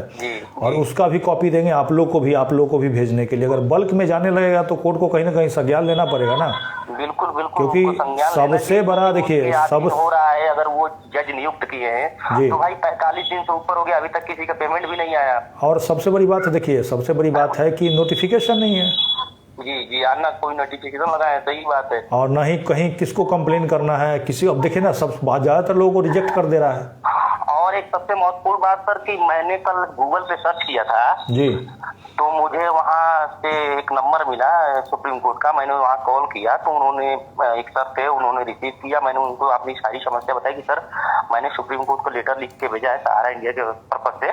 और उसका भी कॉपी देंगे आप लोग को भी भेजने के लिए। अगर बल्क में जाने लगेगा तो कोर्ट को कहीं ना कहीं संज्ञान लेना पड़ेगा ना। बिल्कुल बिल्कुल, क्योंकि सबसे बड़ा, देखिए, सब हो रहा है, अगर वो जज नियुक्त किए हैं तो भाई 45 दिन से ऊपर हो गया, अभी तक किसी का पेमेंट भी नहीं आया। और सबसे बड़ी बात है, देखिए, सबसे बड़ी बात है कि नोटिफिकेशन नहीं है। जी, आना कोई नोटिफिकेशन लगा है, सही बात है। और ना ही कहीं किसको कंप्लेन करना है, किसी, अब देखिए ना, सब ज्यादातर लोगों को रिजेक्ट कर दे रहा है। और एक सबसे महत्वपूर्ण बात सर, कि मैंने कल गूगल पे सर्च किया था जी, तो मुझे वहाँ से एक नंबर मिला सुप्रीम कोर्ट का, मैंने वहाँ कॉल किया तो उन्होंने, एक सर थे, उन्होंने रिसीव किया, मैंने उनको अपनी सारी समस्या बताई कि सर मैंने सुप्रीम कोर्ट को लेटर लिख के भेजा है सहारा इंडिया के पर्पज से,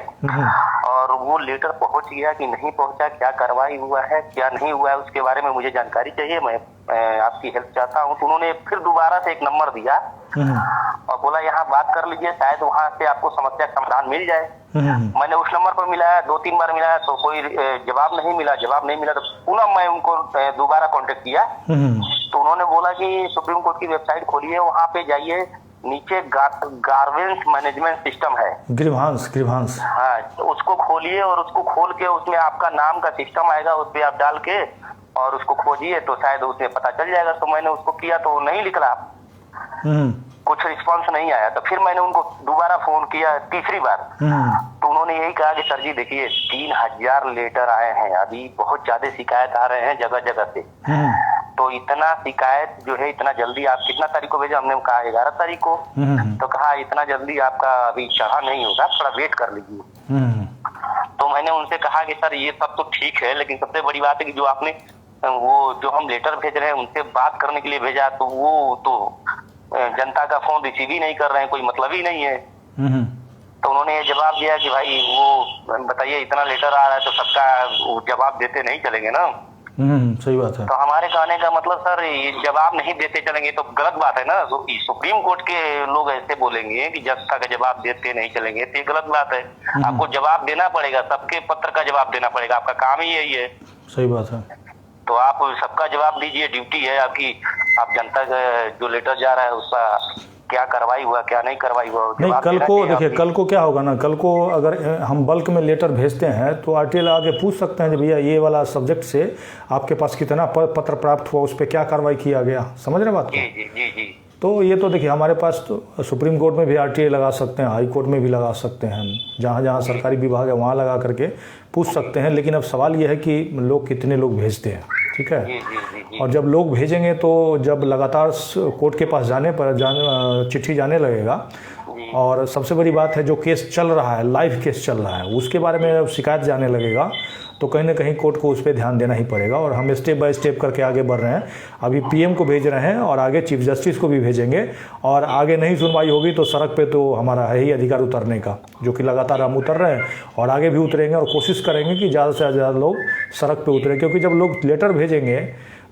और वो लेटर पहुंच गया कि नहीं पहुंचा, क्या कार्रवाई हुआ है, क्या नहीं हुआ है, उसके बारे में मुझे जानकारी चाहिए, मैं आपकी हेल्प चाहता हूँ। तो उन्होंने फिर दोबारा से एक नंबर दिया और बोला यहाँ बात कर लीजिए, शायद वहाँ से आपको समस्या का समाधान मिल जाए। मैंने उस नंबर पर मिलाया, 2-3 बार मिलाया तो कोई जवाब नहीं मिला तो पुनः मैं उनको दोबारा कांटेक्ट किया तो उन्होंने बोला कि सुप्रीम कोर्ट की वेबसाइट खोलिए, वहाँ पे जाइए, नीचे गार्वेंस मैनेजमेंट सिस्टम है, ग्रीवांस, हाँ, तो उसको खोलिए और उसको खोल के उसमें आपका नाम का सिस्टम आएगा, उस पर आप डाल के और उसको खोजिए तो शायद उसमें पता चल जाएगा। तो मैंने उसको किया तो नहीं लिख रहा, कुछ रिस्पांस नहीं आया। तो फिर मैंने उनको दोबारा फोन किया, तीसरी बार, तो उन्होंने यही कहा कि सर जी देखिए 3000 लेटर आए हैं, अभी बहुत ज्यादा शिकायत आ रहे हैं जगह जगह से, तो इतना शिकायत जो है, इतना जल्दी आप कितना तारीख को भेजा, हमने कहा 11 तारीख को, तो कहा इतना जल्दी आपका अभी चढ़ा नहीं होगा, थोड़ा वेट कर लीजिए। तो मैंने उनसे कहा कि सर ये सब तो ठीक है, लेकिन सबसे बड़ी बात है कि जो आपने वो जो हम लेटर भेज रहे हैं उनसे बात करने के लिए भेजा, तो वो तो जनता का फोन रिसीव ही नहीं कर रहे हैं, कोई मतलब ही नहीं है। तो उन्होंने ये जवाब दिया कि भाई वो बताइए इतना लेटर आ रहा है तो सबका जवाब देते नहीं चलेंगे ना। सही बात है। तो हमारे कहने का मतलब सर, ये जवाब नहीं देते चलेंगे तो गलत बात है ना। सुप्रीम कोर्ट के लोग ऐसे बोलेंगे कि जनता का जवाब देते नहीं चलेंगे, तो ये गलत बात है। आपको जवाब देना पड़ेगा, सबके पत्र का जवाब देना पड़ेगा, आपका काम ही यही है। सही बात है। तो आप सबका जवाब दीजिए, ड्यूटी है आपकी। आप जनता का जो लेटर जा रहा है उसका क्या कार्रवाई हुआ, क्या नहीं कार्रवाई हुआ, नहीं, कल को देखिए, कल को क्या होगा ना, कल को अगर हम बल्क में लेटर भेजते हैं तो आरटीआई आगे पूछ सकते हैं कि भैया ये वाला सब्जेक्ट से आपके पास कितना पत्र प्राप्त हुआ, उस पर क्या कार्रवाई किया गया। समझ रहे बात को? जी जी जी जी। तो ये तो देखिए हमारे पास तो सुप्रीम कोर्ट में भी आरटीआई लगा सकते हैं, हाई कोर्ट में भी लगा सकते हैं, जहाँ जहाँ सरकारी विभाग है वहाँ लगा करके पूछ सकते हैं। लेकिन अब सवाल ये है कि लोग कितने लोग भेजते हैं, ठीक है। और जब लोग भेजेंगे तो जब लगातार कोर्ट के पास चिट्ठी जाने लगेगा, और सबसे बड़ी बात है जो केस चल रहा है, लाइव केस चल रहा है, उसके बारे में जब शिकायत जाने लगेगा तो कहीं ना कहीं कोर्ट को उस पर ध्यान देना ही पड़ेगा। और हम स्टेप बाय स्टेप करके आगे बढ़ रहे हैं। अभी पीएम को भेज रहे हैं और आगे चीफ जस्टिस को भी भेजेंगे, और आगे नहीं सुनवाई होगी तो सड़क पे तो हमारा है ही अधिकार उतरने का, जो कि लगातार हम उतर रहे हैं और आगे भी उतरेंगे, और कोशिश करेंगे कि ज़्यादा से ज़्यादा लोग सड़क पे उतरें। क्योंकि जब लोग लेटर भेजेंगे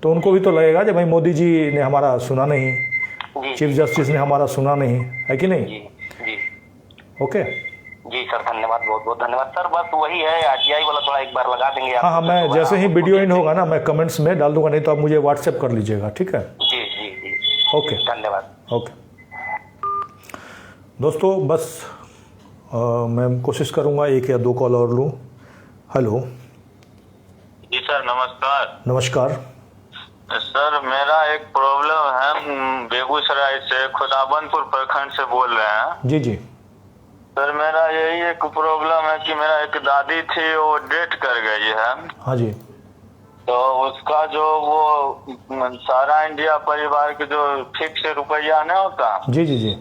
तो उनको भी तो लगेगा कि भाई मोदी जी ने हमारा सुना नहीं, चीफ जस्टिस ने हमारा सुना नहीं, है कि नहीं? ओके जी सर, धन्यवाद, बहुत बहुत धन्यवाद सर। बस वही है, आरटीआई वाला थोड़ा एक बार लगा देंगे। हाँ, मैं जैसे ही वीडियो इन होगा ना मैं कमेंट्स में डाल दूंगा, नहीं तो आप मुझे व्हाट्सएप कर लीजिएगा, ठीक है? जी जी जी। ओके, धन्यवाद। ओके दोस्तों, बस मैं कोशिश करूंगा एक या दो कॉल और लूँ। हेलो जी सर, नमस्कार। नमस्कार सर, मेरा एक प्रॉब्लम है, बेगूसराय से खुदाबंदपुर प्रखंड से बोल रहे हैं। जी जी। सर, मेरा यही एक प्रॉब्लम है कि मेरा एक दादी थी, वो डेथ कर गई है। हाँ जी। तो उसका जो वो सारा इंडिया परिवार के जो फिक्स रुपया नहीं होता, जी जी जी,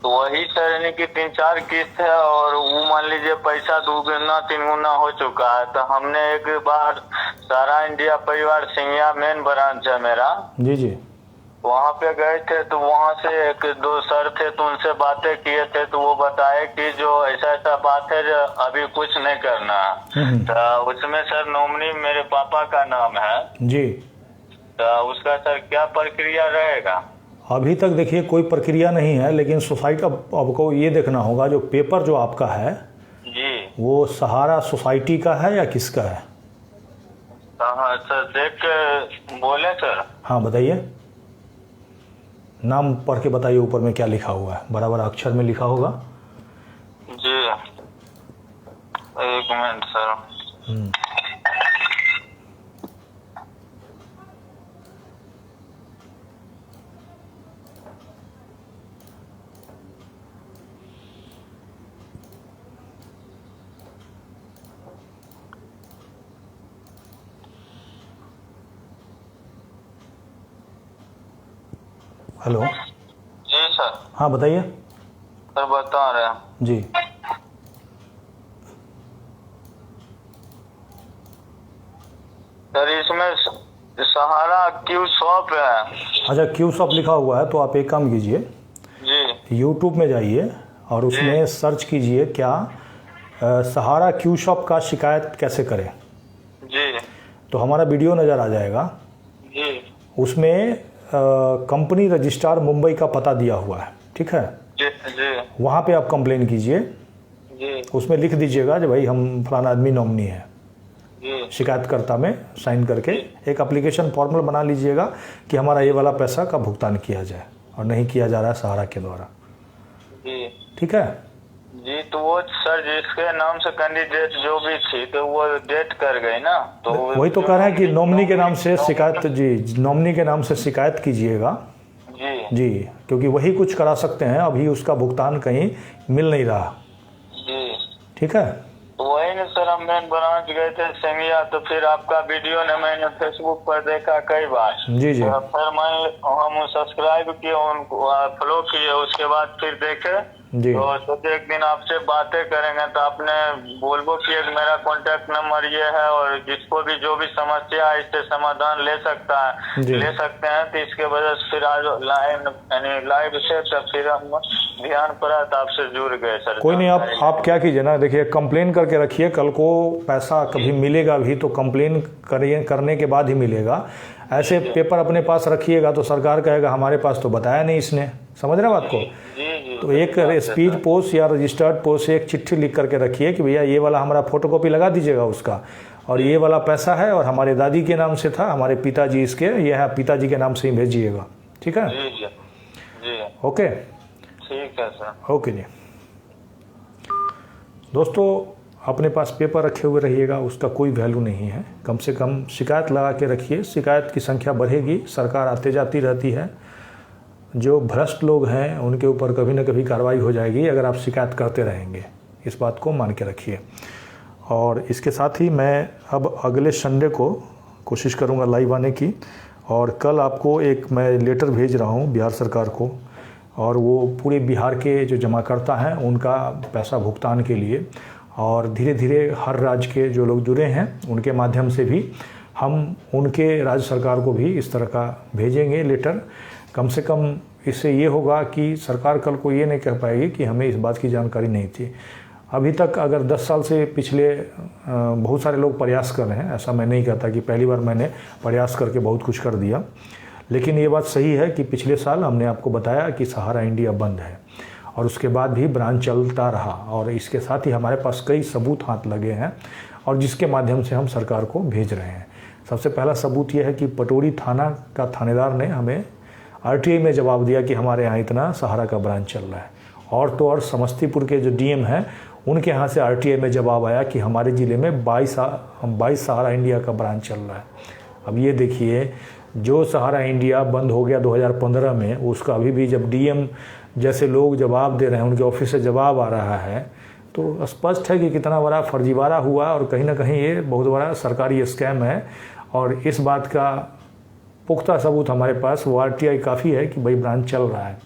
तो वही सर यानी कि 3-4 किस्त है, और वो मान लीजिए पैसा 2 गुना 3 गुना हो चुका है। तो हमने एक बार सारा इंडिया परिवार सिंगिया मेन ब्रांच है मेरा, जी जी, वहाँ पे गए थे। तो वहाँ से एक दो सर थे, तो उनसे बातें किए थे, तो वो बताए कि जो ऐसा ऐसा बात है जो अभी कुछ नहीं करना। तो उसमें सर नॉमिनी मेरे पापा का नाम है जी। तो उसका सर क्या प्रक्रिया रहेगा? अभी तक देखिए कोई प्रक्रिया नहीं है, लेकिन सोसाइटी आपको ये देखना होगा, जो पेपर जो आपका है जी, वो सहारा सोसाइटी का है या किसका है? हाँ सर, देख के बोले सर। हाँ बताइए, नाम पढ़ के बताइए, ऊपर में क्या लिखा हुआ है, बड़ा बड़ा अक्षर में लिखा होगा। जी, एक मिनट सर। हेलो, जी सर। हाँ बताइए। सर बता रहे हैं जी। सर, इसमें सहारा क्यू शॉप है। अच्छा, क्यू शॉप लिखा हुआ है, तो आप एक काम कीजिए, जी यूट्यूब में जाइए और उसमें सर्च कीजिए क्या सहारा क्यू शॉप का शिकायत कैसे करें। जी तो हमारा वीडियो नज़र आ जाएगा। जी उसमें कंपनी रजिस्ट्रार मुंबई का पता दिया हुआ है, ठीक है? जी जी वहाँ पे आप कंप्लेन कीजिए, जी उसमें लिख दीजिएगा कि भाई हम फलाना आदमी नॉमिनी है, जी शिकायतकर्ता में साइन करके एक एप्लीकेशन फॉर्मल बना लीजिएगा कि हमारा ये वाला पैसा का भुगतान किया जाए और नहीं किया जा रहा है सहारा के द्वारा, जी ठीक है? जी। तो वो सर जिसके नाम से कैंडिडेट जो भी थी, तो वो डेथ कर गई ना, तो वही तो कह रहे हैं कि नॉमिनी के नाम से शिकायत, जी, नॉमिनी के नाम से शिकायत कीजिएगा जी जी, क्योंकि वही कुछ करा सकते हैं, अभी उसका भुगतान कहीं मिल नहीं रहा, जी। ठीक है? तो वही ना सर, हम मेन ब्रांच गए थे सिंगिया, तो फिर आपका वीडियो ने मैंने फेसबुक पर देखा कई बार। जी जी, तो फिर हम सब्सक्राइब किए, उनको फॉलो किए, उसके बाद फिर देखे जी। तो एक दिन आपसे बातें करेंगे तो आपने बोलबो कि एक मेरा कॉन्टेक्ट नंबर ये है और जिसको भी जो भी समस्या है इससे समाधान ले सकते हैं। तो इसके वजह से फिर आज लाइव से तब फिर हम ध्यान पड़ा तो आपसे जुड़ गए सर। कोई नहीं, आप क्या कीजिए ना, देखिए कंप्लेन करके रखिए, कल को पैसा कभी मिलेगा भी तो कंप्लेन करने के बाद ही मिलेगा। ऐसे पेपर अपने पास रखिएगा तो सरकार कहेगा हमारे पास तो बताया नहीं इसने, समझ रहे बात को। तो एक स्पीड पोस्ट या रजिस्टर्ड पोस्ट से एक चिट्ठी लिख करके रखिए कि भैया ये वाला हमारा फोटोकॉपी लगा दीजिएगा उसका, और ये वाला पैसा है और हमारे दादी के नाम से था, हमारे पिताजी इसके, ये है पिताजी के नाम से ही भेजिएगा, ठीक है। जी ओके, ठीक है सर। ओके जी। दोस्तों, अपने पास पेपर रखे हुए रहिएगा, उसका कोई वैल्यू नहीं है। कम से कम शिकायत लगा के रखिए, शिकायत की संख्या बढ़ेगी, सरकार आते जाती रहती है, जो भ्रष्ट लोग हैं उनके ऊपर कभी ना कभी कार्रवाई हो जाएगी अगर आप शिकायत करते रहेंगे, इस बात को मान के रखिए। और इसके साथ ही मैं अब अगले संडे को कोशिश करूंगा लाइव आने की, और कल आपको एक मैं लेटर भेज रहा हूं बिहार सरकार को, और वो पूरे बिहार के जो जमाकर्ता हैं उनका पैसा भुगतान के लिए, और धीरे धीरे हर राज्य के जो लोग जुड़े हैं उनके माध्यम से भी हम उनके राज्य सरकार को भी इस तरह का भेजेंगे लेटर। कम से कम इससे ये होगा कि सरकार कल को ये नहीं कह पाएगी कि हमें इस बात की जानकारी नहीं थी। अभी तक अगर 10 साल से पिछले बहुत सारे लोग प्रयास कर रहे हैं, ऐसा मैं नहीं कहता कि पहली बार मैंने प्रयास करके बहुत कुछ कर दिया, लेकिन ये बात सही है कि पिछले साल हमने आपको बताया कि सहारा इंडिया बंद है और उसके बाद भी ब्रांच चलता रहा, और इसके साथ ही हमारे पास कई सबूत हाथ लगे हैं और जिसके माध्यम से हम सरकार को भेज रहे हैं। सबसे पहला सबूत यह है कि पटोरी थाना का थानेदार ने हमें आरटीआई में जवाब दिया कि हमारे यहाँ इतना सहारा का ब्रांच चल रहा है, और तो और समस्तीपुर के जो डीएम हैं उनके यहाँ से आरटीआई में जवाब आया कि हमारे ज़िले में 22 सहारा इंडिया का ब्रांच चल रहा है। अब ये देखिए, जो सहारा इंडिया बंद हो गया 2015 में, उसका अभी भी जब डीएम जैसे लोग जवाब दे रहे हैं, उनके ऑफिस से जवाब आ रहा है, तो स्पष्ट है कि कितना बड़ा फर्जीवाड़ा हुआ और कहीं ना कहीं ये बहुत बड़ा सरकारी स्कैम है। और इस बात का पुख्ता सबूत हमारे पास, वो आरटीआई काफ़ी है कि भाई ब्रांच चल रहा है।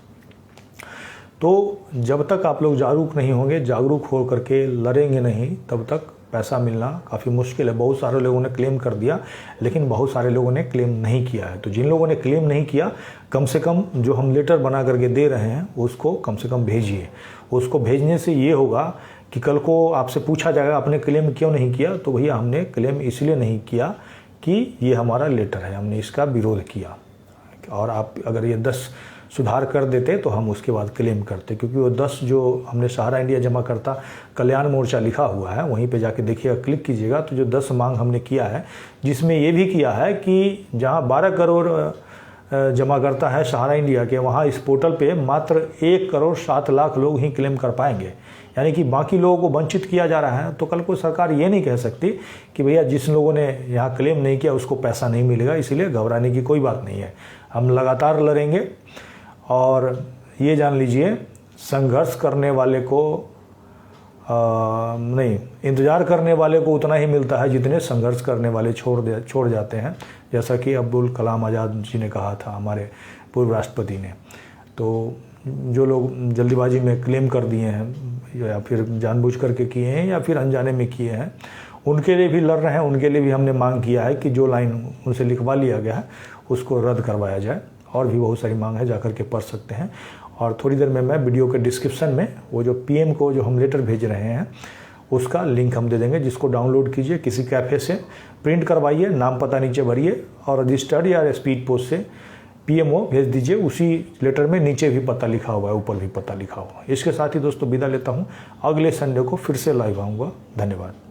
तो जब तक आप लोग जागरूक नहीं होंगे, जागरूक हो करके लड़ेंगे नहीं, तब तक पैसा मिलना काफ़ी मुश्किल है। बहुत सारे लोगों ने क्लेम कर दिया, लेकिन बहुत सारे लोगों ने क्लेम नहीं किया है। तो जिन लोगों ने क्लेम नहीं किया, कम से कम जो हम लेटर बना करके दे रहे हैं उसको कम से कम भेजिए। उसको भेजने से ये होगा कि कल को आपसे पूछा जाएगा आपने क्लेम क्यों नहीं किया, तो भैया हमने क्लेम इसलिए नहीं किया कि ये हमारा लेटर है, हमने इसका विरोध किया। और आप अगर ये 10 सुधार कर देते तो हम उसके बाद क्लेम करते, क्योंकि वो 10 जो हमने सहारा इंडिया जमा करता कल्याण मोर्चा लिखा हुआ है, वहीं पे जाके देखिएगा, क्लिक कीजिएगा तो जो 10 मांग हमने किया है, जिसमें ये भी किया है कि जहां 12 करोड़ जमा करता है सहारा इंडिया के, वहां इस पोर्टल पे मात्र 1 करोड़ 7 लाख लोग ही क्लेम कर पाएंगे, यानी कि बाकी लोगों को वंचित किया जा रहा है। तो कल को सरकार ये नहीं कह सकती कि भैया जिस लोगों ने यहाँ क्लेम नहीं किया उसको पैसा नहीं मिलेगा, इसलिए घबराने की कोई बात नहीं है। हम लगातार लड़ेंगे, और ये जान लीजिए, संघर्ष करने वाले को नहीं, इंतज़ार करने वाले को उतना ही मिलता है जितने संघर्ष करने वाले छोड़ जाते हैं, जैसा कि अब्दुल कलाम आज़ाद जी ने कहा था, हमारे पूर्व राष्ट्रपति ने। तो जो लोग जल्दीबाजी में क्लेम कर दिए हैं, या फिर जानबूझ करके किए हैं या फिर अनजाने में किए हैं, उनके लिए भी लड़ रहे हैं। उनके लिए भी हमने मांग किया है कि जो लाइन उनसे लिखवा लिया गया है उसको रद्द करवाया जाए, और भी बहुत सारी मांग है, जाकर के पढ़ सकते हैं। और थोड़ी देर में मैं वीडियो के डिस्क्रिप्शन में वो जो पीएम को जो हम लेटर भेज रहे हैं उसका लिंक हम दे देंगे, जिसको डाउनलोड कीजिए, किसी कैफ़े से प्रिंट करवाइए, नाम पता नीचे भरिए और रजिस्टर्ड या स्पीड पोस्ट से पीएमओ भेज दीजिए। उसी लेटर में नीचे भी पता लिखा हुआ है, ऊपर भी पता लिखा हुआ है। इसके साथ ही दोस्तों विदा लेता हूँ, अगले संडे को फिर से लाइव आऊँगा। धन्यवाद।